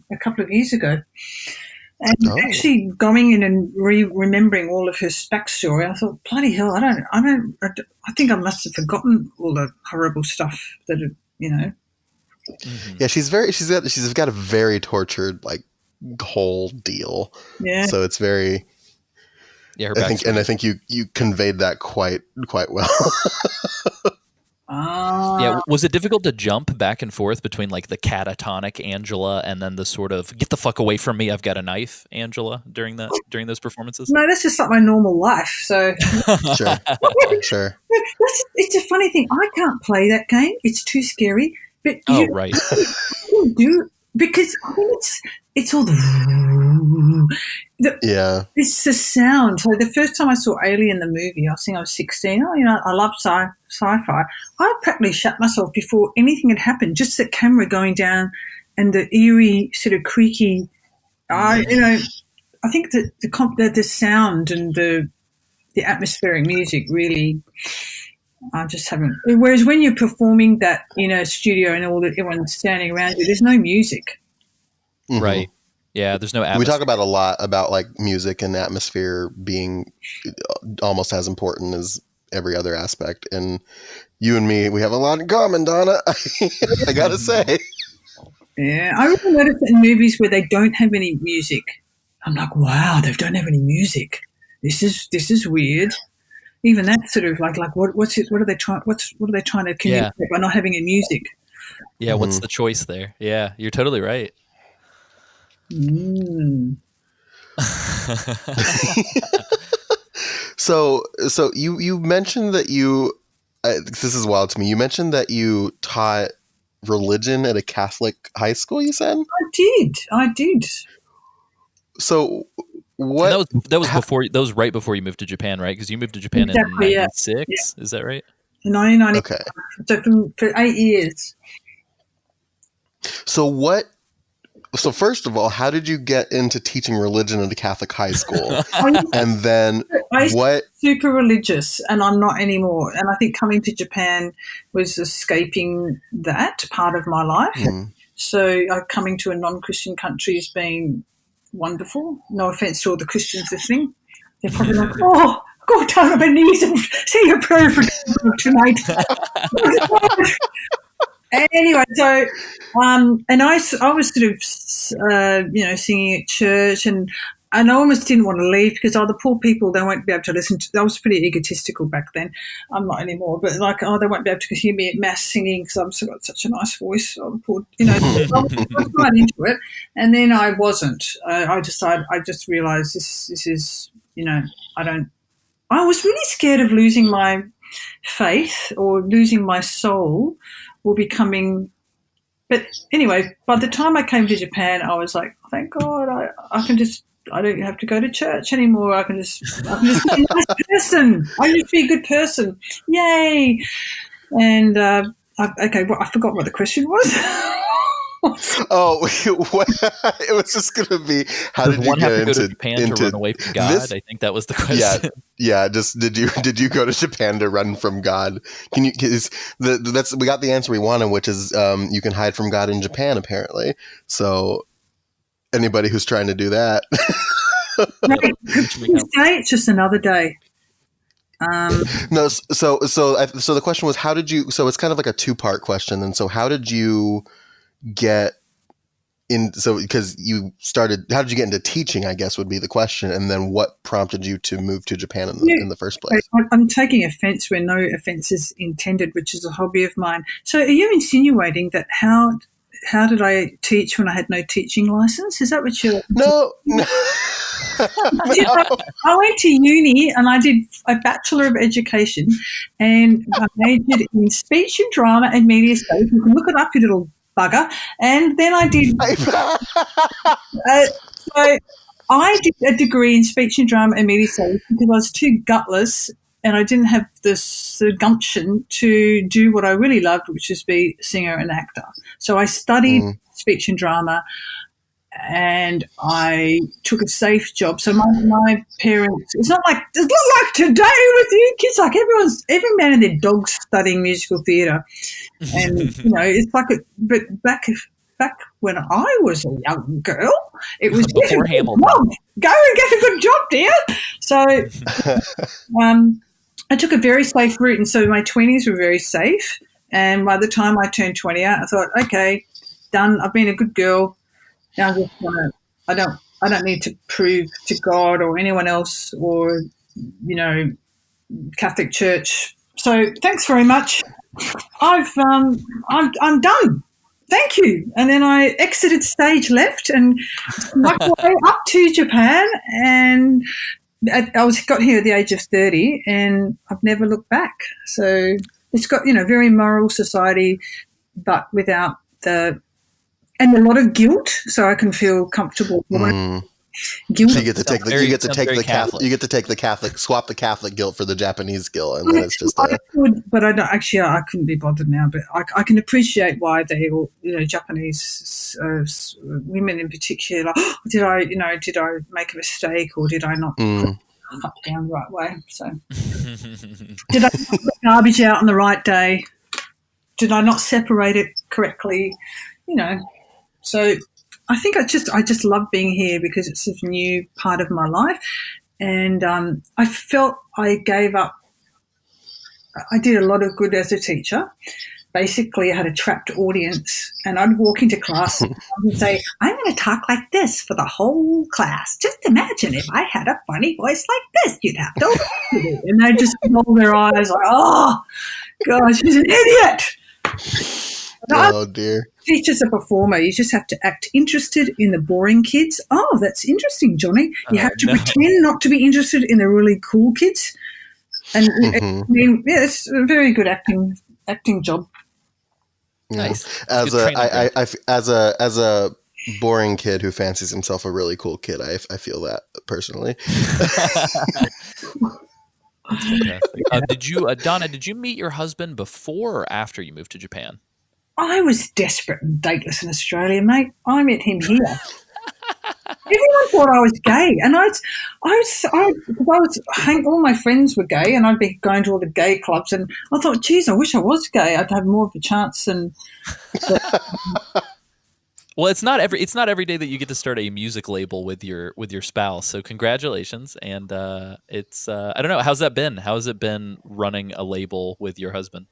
a couple of years ago, and actually going in and remembering all of her backstory, I thought, bloody hell, I think I must have forgotten all the horrible stuff that Yeah, she's got a very tortured whole deal. Yeah. So it's very. Yeah, I think you conveyed that quite well. Yeah, was it difficult to jump back and forth between like the catatonic Angela and then the sort of get the fuck away from me, I've got a knife Angela during those performances? No, that's just like my normal life. So Sure. It's a funny thing. I can't play that game. It's too scary. But Right. You do, because I think it's all it's the sound. So the first time I saw Alien the movie, I think I was 16. I love sci-fi. I practically shut myself before anything had happened. Just the camera going down and the eerie sort of creaky. I think that the sound and the atmospheric music really. I just haven't. Whereas when you're performing that in a studio and everyone's standing around you, there's no music. Mm-hmm. Right. Yeah, there's no atmosphere. We talk about a lot about music and atmosphere being almost as important as every other aspect. And you and me, we have a lot in common, Donna. I gotta say. Yeah, I really notice in movies where they don't have any music, I'm like, wow, they don't have any music. This is weird. Even that sort of like what are they trying to communicate by not having any music? Yeah, what's the choice there? Yeah, you're totally right. So you mentioned that this is wild to me. You mentioned that you taught religion at a Catholic high school, you said? I did. So what? That was right before you moved to Japan, right? Because you moved to Japan in '96. Yeah. Is that right? 1990. Okay. So for 8 years. So first of all, how did you get into teaching religion at a Catholic high school? And then what? Super religious, and I'm not anymore. And I think coming to Japan was escaping that part of my life. So coming to a non-Christian country has been wonderful. No offense to all the Christians listening. They're probably like, oh, go down on my knees and say a prayer for tonight. Anyway, so and I was sort of singing at church, and I almost didn't want to leave because the poor people, they won't be able to listen to. I was pretty egotistical back then. I'm not anymore, but they won't be able to hear me at mass singing because I've got such a nice voice. So I was right into it, and then I wasn't. I just realised this is I was really scared of losing my faith or losing my soul. But anyway, by the time I came to Japan, I was like, thank God, I don't have to go to church anymore. I can just be a nice person. I can just be a good person. Yay! And I forgot what the question was. Oh, it was just going to be, how did you get into Japan to run away from God? This? I think that was the question. Yeah. Just did you go to Japan to run from God? We got the answer we wanted, which is you can hide from God in Japan, apparently. So anybody who's trying to do that. Tuesday, it's just another day. No, so the question was, how did you? So it's kind of like a two-part question. And so, how did you get in? So because you started, how did you get into teaching? I guess would be the question. And then, what prompted you to move to Japan in the first place? I'm taking offence where no offence is intended, which is a hobby of mine. So, are you insinuating that how did I teach when I had no teaching license? Is that what you're? No. I went to uni and I did a Bachelor of Education and I majored in speech and drama and media studies. You can look it up, you little bugger. And then I did. So I did a degree in speech and drama and media studies because I was too gutless and I didn't have the gumption to do what I really loved, which is be a singer and actor. So I studied speech and drama. And I took a safe job. So my parents, it's not like today with you kids, like every man and their dog's studying musical theatre. And, it's like, but back when I was a young girl, it was before Hamilton. Go and get a good job, dear. So I took a very safe route. And so my 20s were very safe. And by the time I turned 20 out, I thought, okay, done. I've been a good girl. Now I don't need to prove to God or anyone else or, Catholic Church. So thanks very much. I'm done. Thank you. And then I exited stage left and snuck my way up to Japan, and I got here at the age of 30 and I've never looked back. So it's got, very moral society, but without and a lot of guilt, so I can feel comfortable. Guilt. So you get to take the Catholic, swap the Catholic guilt for the Japanese guilt, and then it's just. I couldn't be bothered now. But I can appreciate why they all, Japanese women in particular. Oh, did I make a mistake or did I not put the cup down the right way? So, did I put the garbage out on the right day? Did I not separate it correctly? So I think I just love being here because it's a new part of my life, and I felt I gave up. I did a lot of good as a teacher. Basically, I had a trapped audience, and I'd walk into class and say, "I'm going to talk like this for the whole class. Just imagine if I had a funny voice like this, you'd have to listen to me." And they just roll their eyes like, "Oh, gosh, she's an idiot." Oh, dear. Teach as a performer. You just have to act interested in the boring kids. Oh, that's interesting, Johnny. You have to pretend not to be interested in the really cool kids. And it's a very good acting job. Nice. As a boring kid who fancies himself a really cool kid, I feel that personally. Donna, did you meet your husband before or after you moved to Japan? I was desperate and dateless in Australia, mate. I met him here. Everyone thought I was gay, and all my friends were gay, and I'd be going to all the gay clubs, and I thought, geez, I wish I was gay. I'd have more of a chance. Well, it's not every day that you get to start a music label with your spouse. So congratulations, and it's I don't know, how's that been? How has it been running a label with your husband?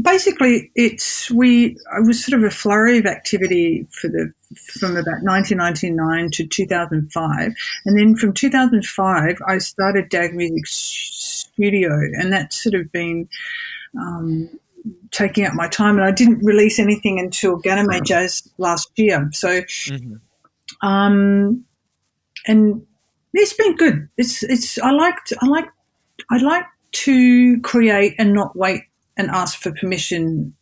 Basically, it was sort of a flurry of activity from about 1999 to 2005, and then from 2005 I started Dag Music Studio, and that's sort of been taking up my time, and I didn't release anything until Ganame Jazz last year. So, and it's been good. I like to create and not wait and ask for permission,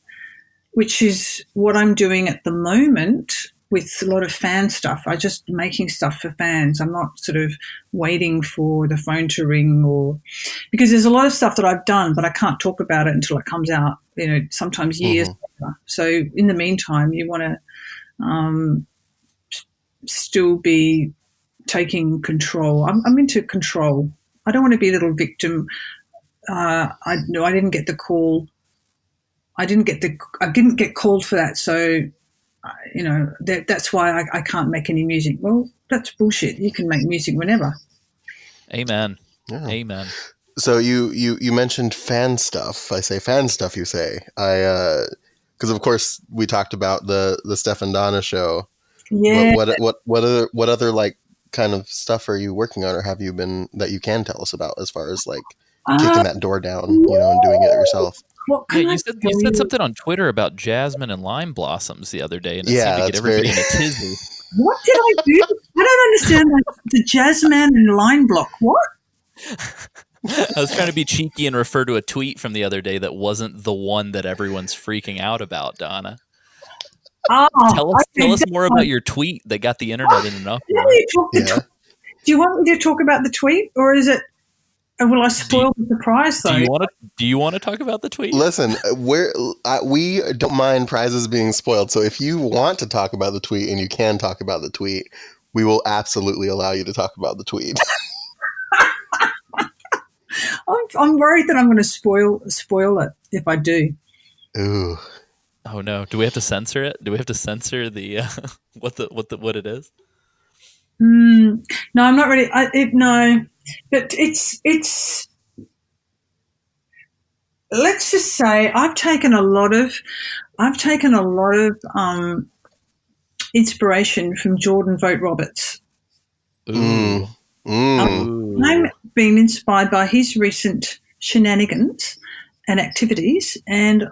which is what I'm doing at the moment with a lot of fan stuff. I'm just making stuff for fans. I'm not sort of waiting for the phone to ring, because there's a lot of stuff that I've done, but I can't talk about it until it comes out, sometimes years later. So in the meantime, you want to still be taking control. I'm into control. I don't want to be a little victim. I didn't get the call. I didn't get called for that. So, that's why I can't make any music. Well, that's bullshit. You can make music whenever. Amen. Yeah. Amen. So you mentioned fan stuff. I say fan stuff. You say because of course we talked about the Steph and Donna show. Yeah. What other like kind of stuff are you working on, or have you been that you can tell us about as far as like kicking that door down, and doing it yourself? What Yeah, can I you tell said something on Twitter about jasmine and lime blossoms the other day, and it seemed to get everybody in a tizzy. What did I do? I don't understand the Jazzman and line block. What? I was trying to be cheeky and refer to a tweet from the other day that wasn't the one that everyone's freaking out about, Donna. Oh, Tell us more about your tweet that got the internet in an uproar. Do you want me to talk about the tweet, or is it? Will I spoil the surprise though? Do you want to talk about the tweet? Listen, we don't mind prizes being spoiled. So if you want to talk about the tweet and you can talk about the tweet, we will absolutely allow you to talk about the tweet. I'm worried that I'm going to spoil it if I do. Ooh. Oh no! Do we have to censor it? Do we have to censor the what it is? No, I'm not ready. No, but it's. Let's just say I've taken a lot of inspiration from Jordan Vogt Roberts. Ooh. I'm being inspired by his recent shenanigans and activities, and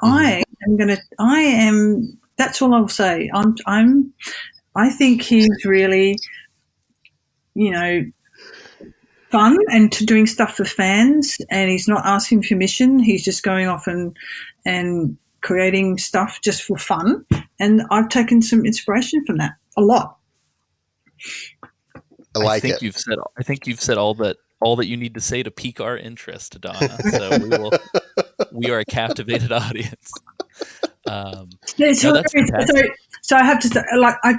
that's all I'll say. I think he's really, fun and doing stuff for fans, and he's not asking permission. He's just going off and creating stuff just for fun. And I've taken some inspiration from that, a lot. I think you've said all that you need to say to pique our interest, Donna. So we are a captivated audience. So I have to say, I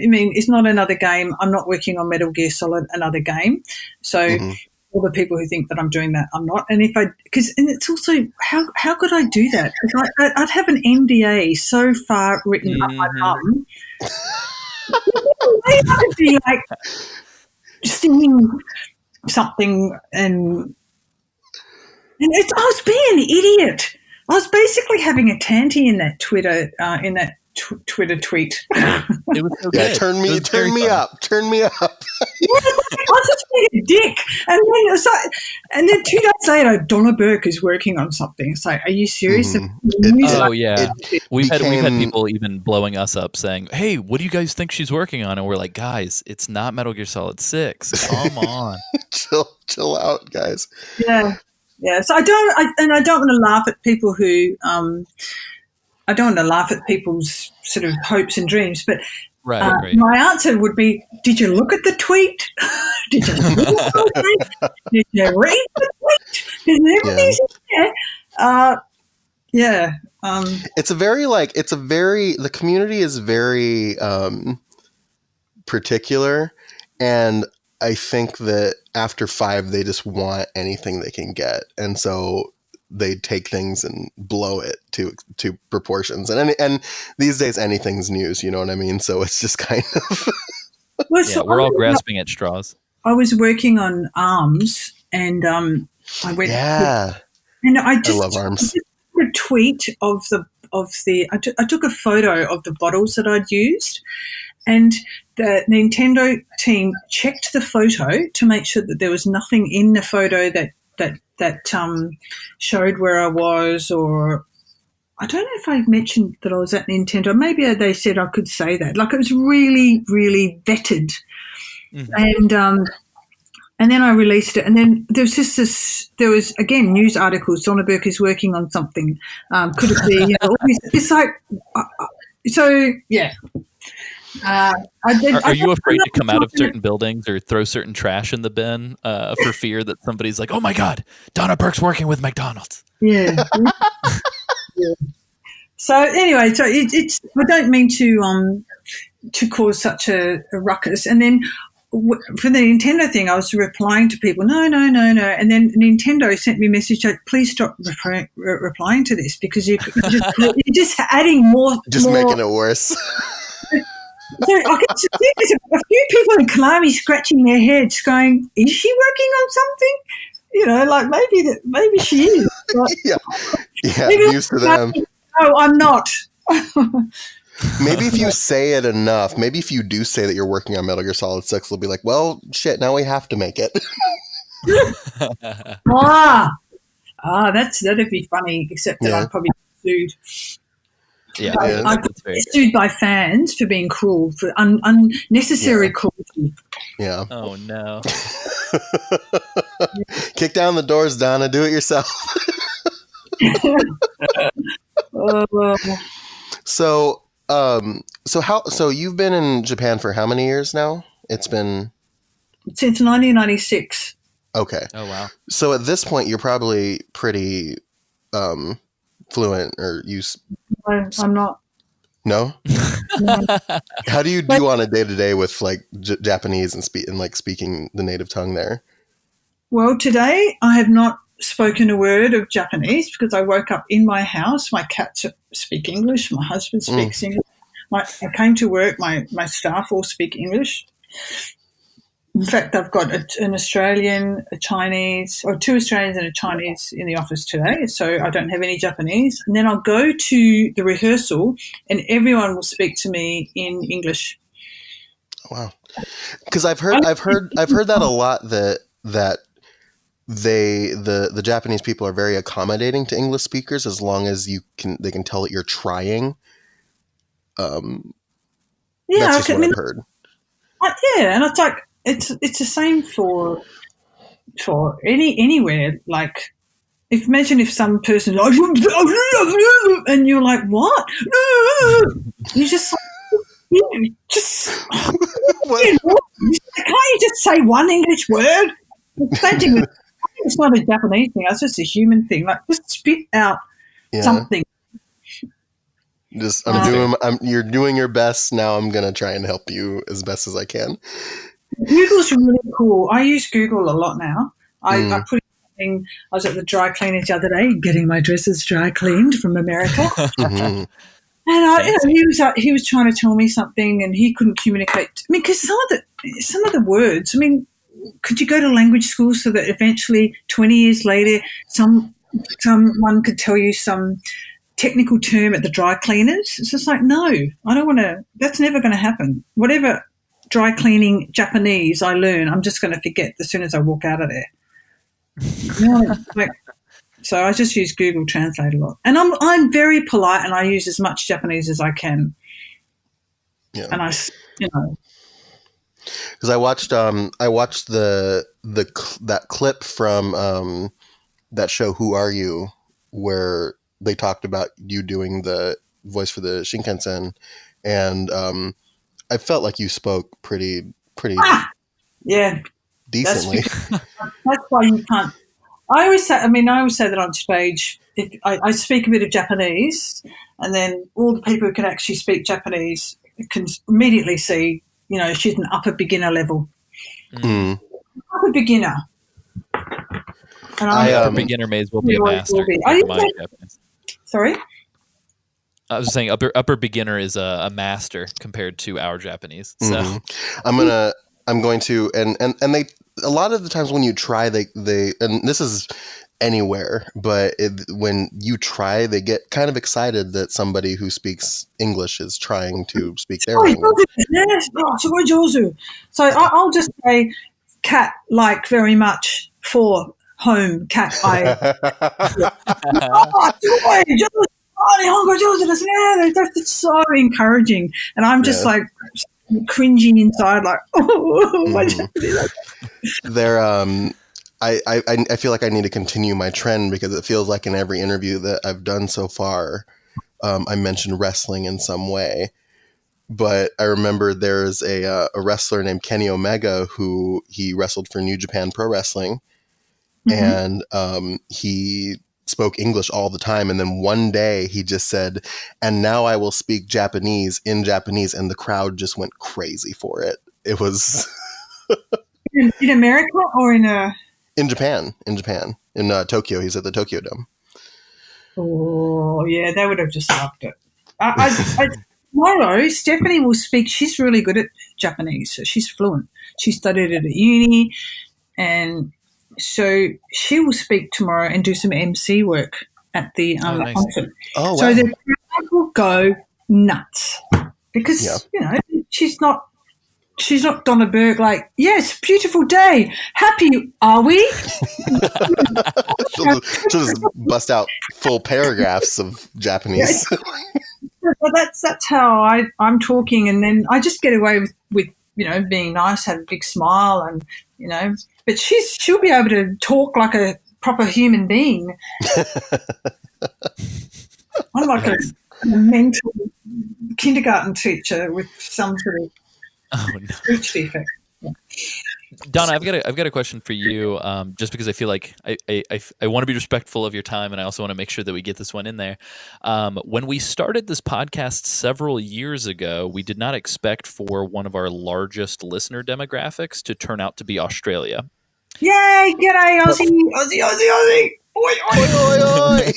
mean, it's not another game. I'm not working on Metal Gear Solid, another game. So all the people who think that I'm doing that, I'm not. And and it's also, how could I do that? Because I'd have an NDA so far written up my bum. I could be like singing something and I was being an idiot. I was basically having a tanty in that Twitter Twitter tweet. It was so good. Turn me up. I was just being a dick. And then 2 days later, Donna Burke is working on something. It's like, are you serious? We've had people even blowing us up saying, "Hey, what do you guys think she's working on?" And we're like, "Guys, it's not Metal Gear Solid 6. Come on, chill out, guys." Yeah. So I don't want to laugh at people who. I don't want to laugh at people's sort of hopes and dreams, but right. My answer would be, did you look at the tweet? Did you read the tweet? Did you read the tweet? Is everything's there? The community is very particular, and I think that after 5, they just want anything they can get, and so they take things and blow it to proportions. And these days anything's news, you know what I mean? So it's just kind of we're all grasping at straws. I was working on ARMS, and I went and I love ARMS. I just did a tweet of the I took a photo of the bottles that I'd used, and the Nintendo team checked the photo to make sure that there was nothing in the photo that showed where I was, or I don't know if I mentioned that I was at Nintendo. Maybe they said I could say that. Like, it was really, really vetted. Mm-hmm. And then I released it, and then there was again news articles. Donna Burke is working on something. Could it be? It's like so. Yeah. Are you afraid to come out of certain buildings or throw certain trash in the bin for fear that somebody's like, "Oh my God, Donna Burke's working with McDonald's"? Yeah. Yeah. So anyway, it's I don't mean to cause such a ruckus. And then for the Nintendo thing, I was replying to people, no. And then Nintendo sent me a message like, please stop replying to this because you're just adding more. Making it worse. I can see there's a few people in Kalami scratching their heads, going, "Is she working on something?" Like maybe she is. But Yeah, maybe used to them. no, I'm not. Maybe if you say it enough, maybe if you do say that you're working on Metal Gear Solid 6, they'll be like, well, shit, now we have to make it. That'd be funny, except that I'd probably be sued. Yeah, I'd be sued by fans for being cruel, for unnecessary cruelty. Yeah. Oh, no. Kick down the doors, Donna. Do it yourself. So you've been in Japan for how many years now? It's been since 1996. Okay. Oh, wow. So at this point, you're probably pretty fluent, or I'm not. No? No. How do you do on a day-to-day with like Japanese and speaking the native tongue there? Well, today I have not spoken a word of Japanese because I woke up in my house. My cats speak English. My husband speaks English. I came to work. My staff all speak English. In fact, I've got an Australian, a Chinese, or two Australians and a Chinese in the office today, so I don't have any Japanese. And then I'll go to the rehearsal, and everyone will speak to me in English. Wow, because I've heard that a lot, that the Japanese people are very accommodating to English speakers as long as they can tell that you're trying. That's just what I've heard. And it's like it's the same for anywhere. Like, imagine if some person and you're like, what? You just can't you just say one English word? Same thing with, it's not a Japanese thing. It's just a human thing. Like, just spit out something. You're doing your best. Now I'm gonna try and help you as best as I can. Google's really cool. I use Google a lot now. I put in, I was at the dry cleaners the other day getting my dresses dry cleaned from America. And he was trying to tell me something, and he couldn't communicate. I mean, because some of the words. I mean, could you go to language school so that eventually, 20 years later, someone could tell you some technical term at the dry cleaners? It's just like, no, I don't want to. That's never going to happen. Whatever dry cleaning Japanese I learn, I'm just going to forget as soon as I walk out of there. So I just use Google Translate a lot, and I'm very polite, and I use as much Japanese as I can. Yeah. And because I watched that clip from that show Who Are You, where they talked about you doing the voice for the Shinkansen, and I felt like you spoke pretty decently. That's why you can't. I always say that on stage. If I speak a bit of Japanese, and then all the people who can actually speak Japanese can immediately see, she's an upper beginner level. Upper beginner. And upper beginner may as well be a master. Sorry? I was just saying upper beginner is a master compared to our Japanese. So I'm going to and they, a lot of the times when you try, they and this is anywhere, but when you try, they get kind of excited that somebody who speaks English is trying to speak their language. Yes, so I'll just say cat, like very much for home cat. That's so encouraging, and I'm just like cringing inside, like, They're I feel like I need to continue my trend, because it feels like in every interview that I've done so far, I mentioned wrestling in some way. But I remember there's a wrestler named Kenny Omega who he wrestled for New Japan Pro Wrestling, and he spoke English all the time. And then one day he just said, "And now I will speak Japanese in Japanese," and the crowd just went crazy for it. It was in America or in Japan, in Tokyo. He's at the Tokyo Dome. Oh yeah, they would have just loved it. tomorrow, Stephanie will speak. She's really good at Japanese, so she's fluent. She studied it at uni, and so she will speak tomorrow and do some MC work at the nice. concert. Oh, wow. So the crowd will go nuts because she's not Donna Burke. Like, yes, beautiful day, happy are we? she'll just bust out full paragraphs of Japanese. Well, that's how I'm talking, and then I just get away with being nice, have a big smile, and but she'll be able to talk like a proper human being. I'm like a mental kindergarten teacher with some sort of speech defect. Yeah. Donna, I've got a question for you. Just because I feel like I want to be respectful of your time, and I also want to make sure that we get this one in there. When we started this podcast several years ago, we did not expect for one of our largest listener demographics to turn out to be Australia. Yay! G'day, Aussie, Aussie, Aussie, Aussie! Oi, oi, oi, oi!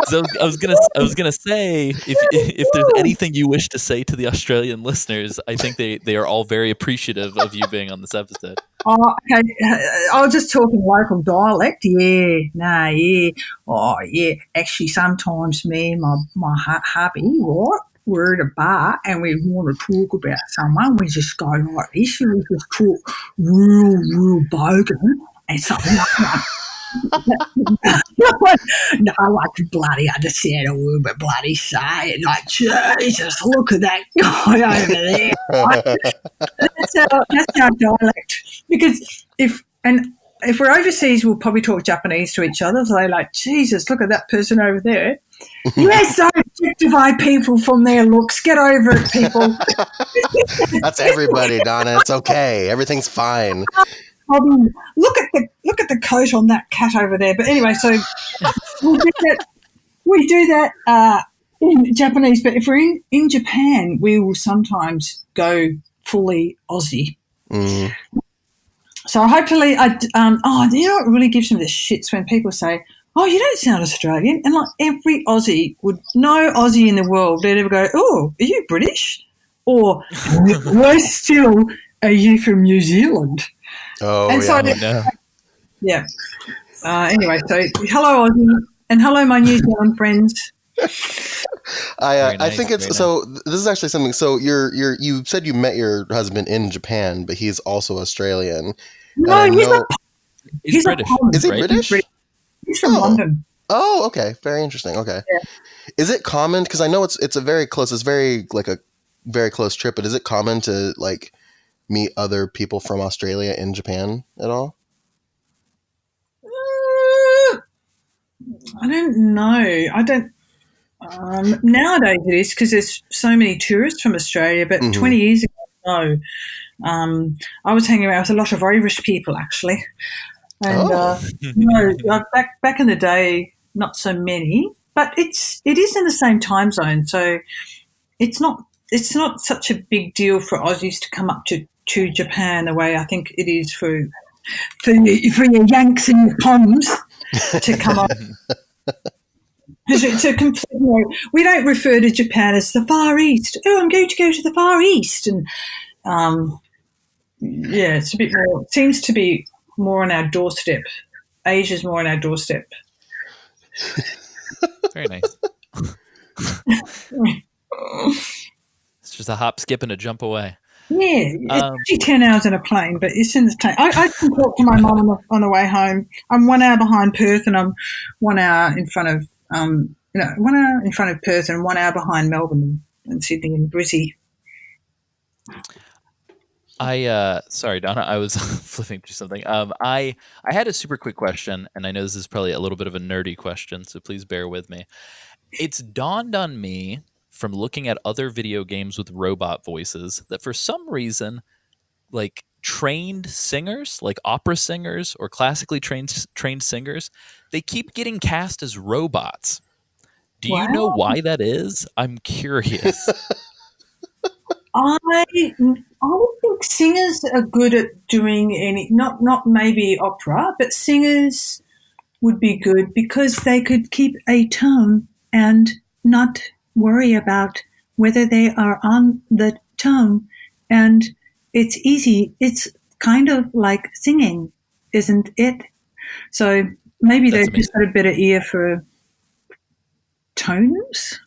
So I was gonna say, if there's anything you wish to say to the Australian listeners, I think they are all very appreciative of you being on this episode. Oh, okay. I was just talking local dialect. Yeah, nah, yeah. Oh, yeah. Actually, sometimes me and my hubby, right, we're at a bar and we want to talk about someone. We just go like this and we just talk real bogan and something like that. No, I can bloody understand a word, but bloody say it. Like, Jesus, look at that guy over there. That's our dialect. Because if we're overseas, we'll probably talk Japanese to each other. So they're like, Jesus, look at that person over there. Yes, don't objectify people from their looks. Get over it, people. That's everybody, Donna. It's okay. Everything's fine. Look at the coat on that cat over there. But anyway, so we do that in Japanese. But if we're in Japan, we will sometimes go fully Aussie. Mm. So hopefully, you know what really gives them the shits when people say, "Oh, you don't sound Australian," and like every Aussie no Aussie in the world, they'd ever go, "Oh, are you British?" Or worse still, "Are you from New Zealand?" Oh, and so, yeah. Anyway, so hello, Aussie, and hello, my New Zealand friends. I think it's so. This is actually something. So you said you met your husband in Japan, but he's also Australian. No, he's British. Poland, is he right? British? He's from London. Oh, okay. Very interesting. Okay. Yeah. Is it common? Because I know it's a very close. It's very like a very close trip. But is it common to like meet other people from Australia in Japan at all? I don't know. I don't. Nowadays it is because there's so many tourists from Australia. But 20 years ago, no. I was hanging around with a lot of Irish people actually, and back in the day, not so many. But it is in the same time zone, so it's not such a big deal for Aussies to come up to Japan the way I think it is for your Yanks and your Poms to come up. It's a complete, we don't refer to Japan as the Far East. Oh, I'm going to go to the Far East, and it's a bit more. It seems to be more on our doorstep. Asia's more on our doorstep. Very nice. It's just a hop, skip, and a jump away. Yeah, it's actually 10 hours in a plane, but it's in the plane. I can talk to my mum on the way home. I'm 1 hour behind Perth, and I'm 1 hour in front of 1 hour in front of Perth, and 1 hour behind Melbourne and Sydney and Brizzy. Sorry, Donna, I was flipping through something. I had a super quick question, and I know this is probably a little bit of a nerdy question, so please bear with me. It's dawned on me from looking at other video games with robot voices that for some reason, like trained singers, like opera singers or classically trained singers, they keep getting cast as robots. Do you know why that is? I'm curious. I don't think singers are good at doing any, not maybe opera, but singers would be good because they could keep a tone and not worry about whether they are on the tongue, and it's easy. It's kind of like singing, isn't it? So maybe That's they've just got a better ear for tones.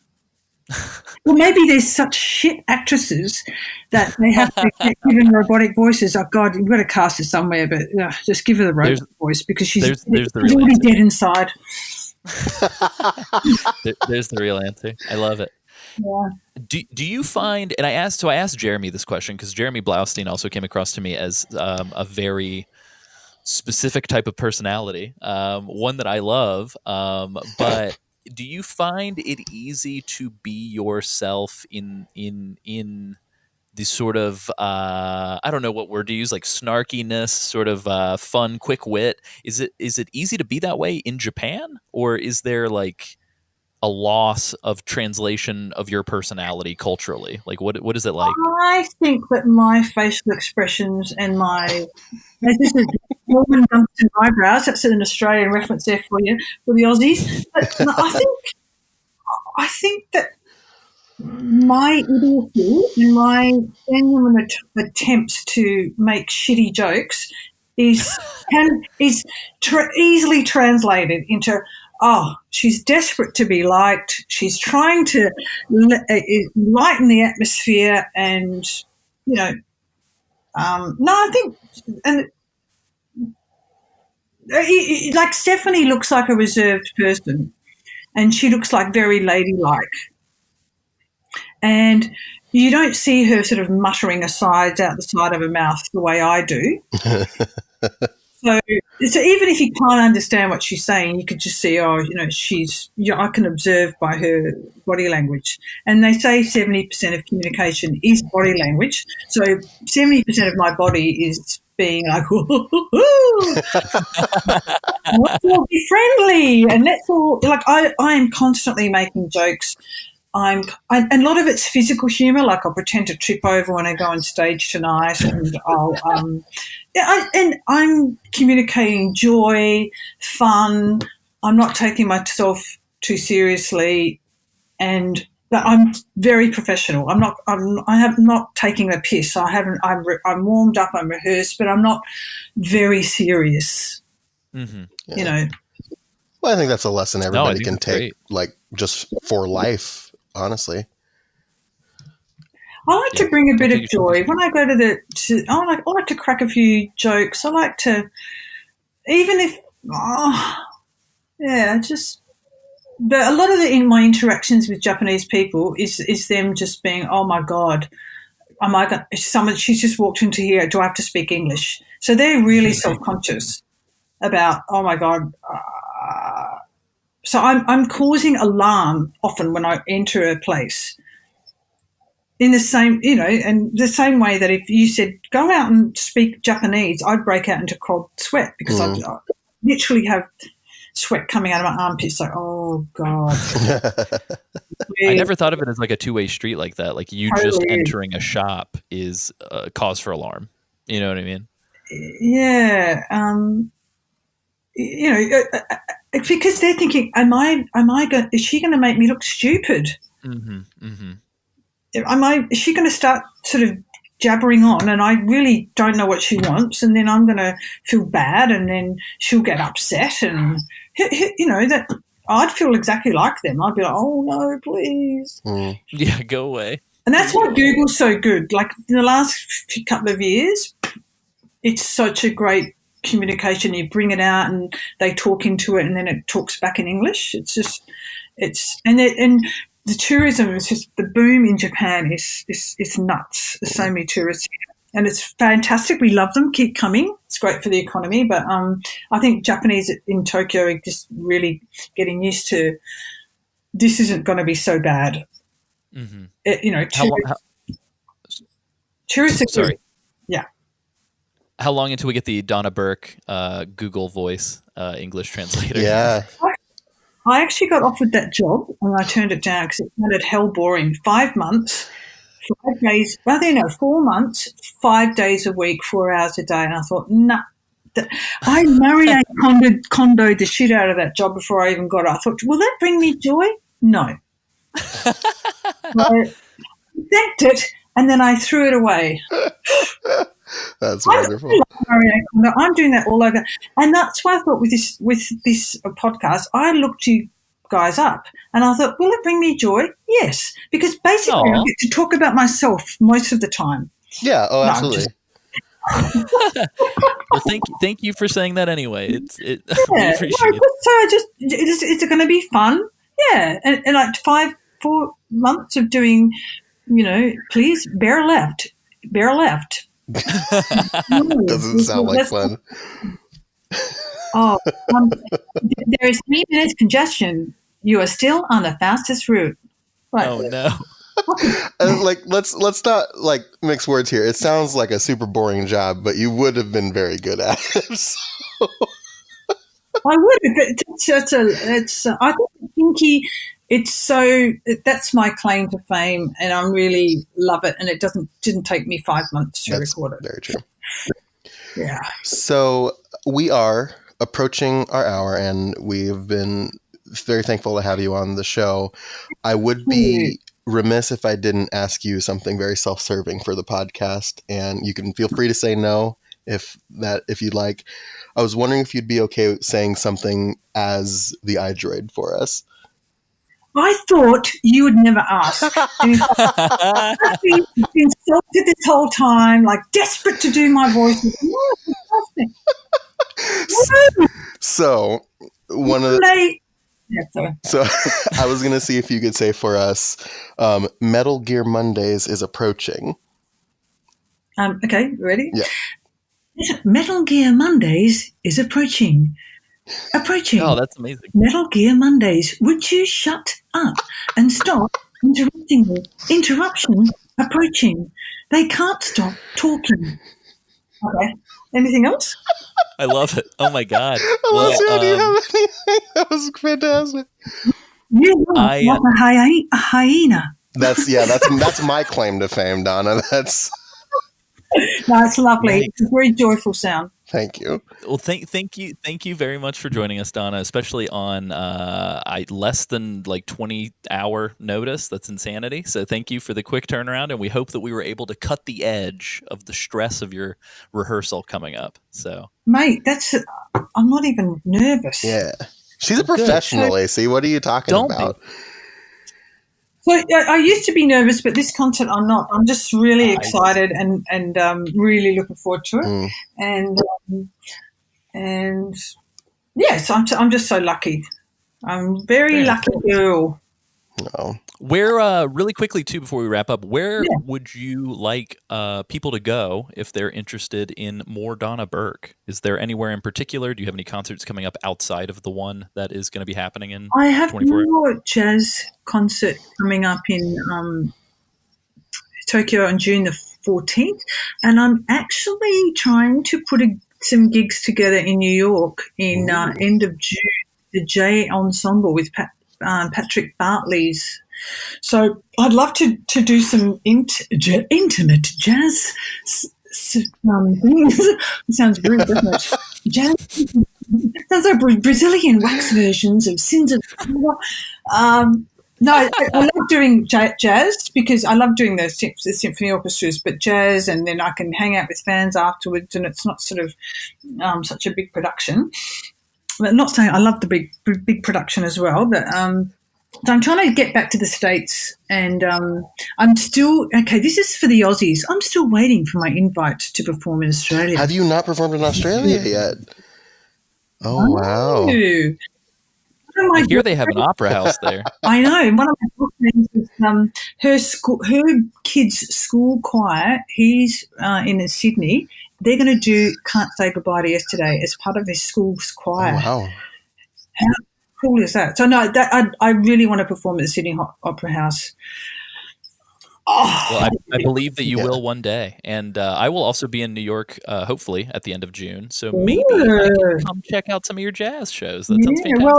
Well, maybe there's such shit actresses that they have to get given robotic voices. Oh God, you've got to cast her somewhere, but just give her the robot voice because she's already dead inside. There's the real answer. I love it. Yeah. Do you find, and I asked Jeremy this question because Jeremy Blaustein also came across to me as a very specific type of personality, one that I love, but do you find it easy to be yourself in the sort of I don't know what word to use, like snarkiness, sort of fun, quick wit? Is it easy to be that way in Japan, or is there like a loss of translation of your personality culturally? Like what is it like? I think that my facial expressions and my this is Norman Dumpton eyebrows. That's an Australian reference there for you, for the Aussies. But I think that my idiocy and my genuine attempts to make shitty jokes is easily translated into, oh, she's desperate to be liked. She's trying to lighten the atmosphere, and no, I think and. Like Stephanie looks like a reserved person, and she looks like very ladylike. And you don't see her sort of muttering asides out the side of her mouth the way I do. So even if you can't understand what she's saying, you could just see, I can observe by her body language. And they say 70% of communication is body language. So 70% of my body is being like, let's all be friendly, and let's all, like, I am constantly making jokes. And a lot of it's physical humour, like I'll pretend to trip over when I go on stage tonight, and I'm communicating joy, fun. I'm not taking myself too seriously, but I'm very professional. I'm not taking the piss. I'm warmed up. I'm rehearsed, but I'm not very serious. Mm-hmm. Yeah. Well, I think that's a lesson everybody can take, like, just for life. Honestly, I like to bring a bit of joy when I go I like to crack a few jokes. I like to, even if, but a lot of in my interactions with Japanese people is them just being, oh my God, she's just walked into here. Do I have to speak English? So they're really self-conscious about, oh my God. So I'm causing alarm often when I enter a place. In the same, and the same way that if you said, go out and speak Japanese, I'd break out into cold sweat because I literally have sweat coming out of my armpits. Like, oh God. I never thought of it as like a two-way street like that. Like you just entering a shop is a cause for alarm. You know what I mean? Yeah. Because they're thinking, is she going to make me look stupid? Mm-hmm, mm-hmm. Is she going to start sort of jabbering on, and I really don't know what she wants, and then I'm going to feel bad, and then she'll get upset, and that I'd feel exactly like them. I'd be like, oh no, please. Yeah, go away. And that's why Google's so good. Like in the last couple of years, it's such a great communication. You bring it out and they talk into it, and then it talks back in English. And the tourism is just, the boom in Japan is nuts. There's so many tourists here, and it's fantastic. We love them. Keep coming. It's great for the economy. But I think Japanese in Tokyo are just really getting used to, this isn't going to be so bad. Mm-hmm. Tourists are sorry. good. Yeah. How long until we get the Donna Burke Google Voice English translator? Yeah. I actually got offered that job, and I turned it down because it sounded hell boring. 5 months, 5 days, 4 months, 5 days a week, 4 hours a day. And I thought, nah. I Marie condoed the shit out of that job before I even got it. I thought, will that bring me joy? No. thanked it, and then I threw it away. That's wonderful. I'm doing that all over, and that's why I thought with this podcast, I looked you guys up, and I thought, will it bring me joy? Yes, because basically I get to talk about myself most of the time. Yeah. Oh, absolutely. Well, thank you for saying that anyway. We appreciate it. So it's going to be fun. Yeah, and like 4 months of doing, please bear left. Doesn't sound like fun. There is 3 minutes congestion. You are still on the fastest route. Right. Oh no. Let's not mix words here. It sounds like a super boring job, but you would have been very good at it. So. I would have. I think that's my claim to fame, and I really love it. And it didn't take me 5 months to record it. Very true. Yeah. So we are approaching our hour, and we've been very thankful to have you on the show. I would be remiss if I didn't ask you something very self-serving for the podcast, and you can feel free to say no if you'd like. I was wondering if you'd be okay saying something as the iDroid for us. I thought you would never ask. I've been insulted this whole time, desperate to do my voice. So one of the... So I was going to see if you could say for us, Metal Gear Mondays is approaching. Okay, ready? Yeah. Metal Gear Mondays is approaching. Oh, that's amazing. Metal Gear Mondays. Would you shut up and stop interrupting me? Interruption approaching. They can't stop talking. Okay. Anything else? I love it. Oh my God. Alicia, do you have anything? That was fantastic. You are like a hyena. That's my claim to fame, Donna. That's... No, it's lovely. Nice. It's a very joyful sound. Thank you. Well, thank you very much for joining us, Donna, especially on less than 20-hour notice. That's insanity. So thank you for the quick turnaround, and we hope that we were able to cut the edge of the stress of your rehearsal coming up. So, mate, I'm not even nervous. Yeah, she's a professional, AC. What are you talking about? So I used to be nervous, but this concert I'm not. I'm just really excited and really looking forward to it. And yes, I'm just so lucky. I'm very lucky girl. No. Where really quickly too before we wrap up, where would you like people to go if they're interested in more Donna Burke? Is there anywhere in particular? Do you have any concerts coming up outside of the one that is going to be happening in? I have 24? more jazz concert coming up in Tokyo on June the 14th, and I'm actually trying to put some gigs together in New York in end of June. The J Ensemble with Patrick Bartley's. So I'd love to do some intimate jazz things. It sounds rude, doesn't it? Jazz. Sounds like Brazilian wax versions of Sins of... No, I love doing jazz because I love doing the symphony orchestras, but jazz, and then I can hang out with fans afterwards, and it's not sort of such a big production. I'm not saying I love the big production as well, but so I'm trying to get back to the States, and I'm still this is for the Aussies. I'm still waiting for my invite to perform in Australia. Have you not performed in Australia yet? Oh wow! I hear they have an opera house there. I know. One of my friends is her kids' school choir. He's in Sydney. They're going to do "Can't Say Goodbye to Yesterday" as part of their school's choir. Oh, wow! How cool is that? So no, I really want to perform at the Sydney Opera House. Oh. Well, I believe that you will one day, and I will also be in New York, hopefully at the end of June. So maybe I can come check out some of your jazz shows. That sounds fantastic. Well,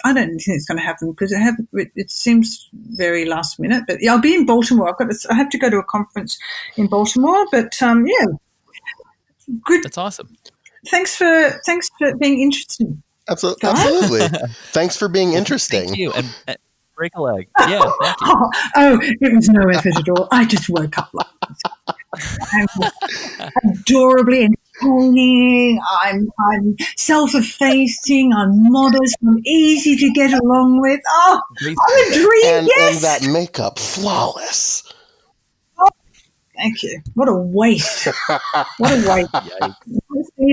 I don't think it's going to happen because it seems very last minute. But I'll be in Baltimore. I have to go to a conference in Baltimore. But good. That's awesome. Thanks for being interested. Absolutely. Thanks for being interesting. Thank you. break a leg. Yeah, thank you. Oh, it was no effort at all. I just woke up like this. I'm adorably entertaining. I'm self-effacing. I'm modest. I'm easy to get along with. Oh, I'm a dream. And Yes. that makeup, flawless. Thank you. What a waste. What a waste.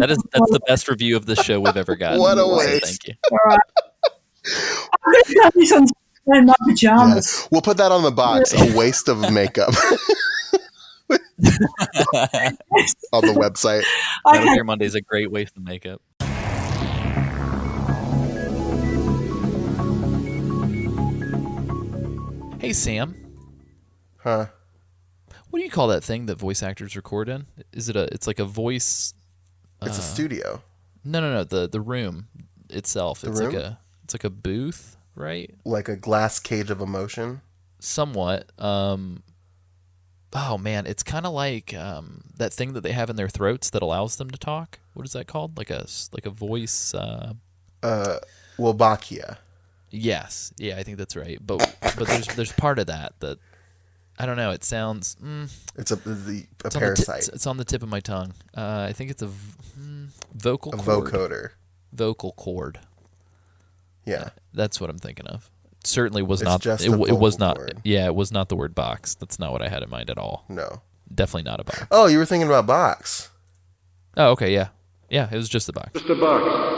That's the best review of the show we've ever gotten. What a So waste. thank you. All right. I'm going to have this on in my pajamas. Yeah. We'll put that on the box. A waste of makeup. On the website. Metal Okay. Gear Monday is a great waste of makeup. Hey, Sam. Huh? What do you call that thing that voice actors record in? Is it it's like a voice? It's a studio. No. The room itself. It's room? like a booth, right? Like a glass cage of emotion. Somewhat. Oh man, it's kind of like that thing that they have in their throats that allows them to talk. What is that called? Like a voice. Wolbachia. Yes, yeah, I think that's right. But there's part of that I don't know. It sounds. It's a parasite. It's on the tip of my tongue. I think it's a vocal A cord. vocoder. Vocal cord. Yeah. That's what I'm thinking of. Certainly was It's not. just It a was vocal not. cord. Yeah, it was not the word box. That's not what I had in mind at all. No. Definitely not a box. Oh, you were thinking about box. Oh, okay, yeah, it was just the box. Just a box.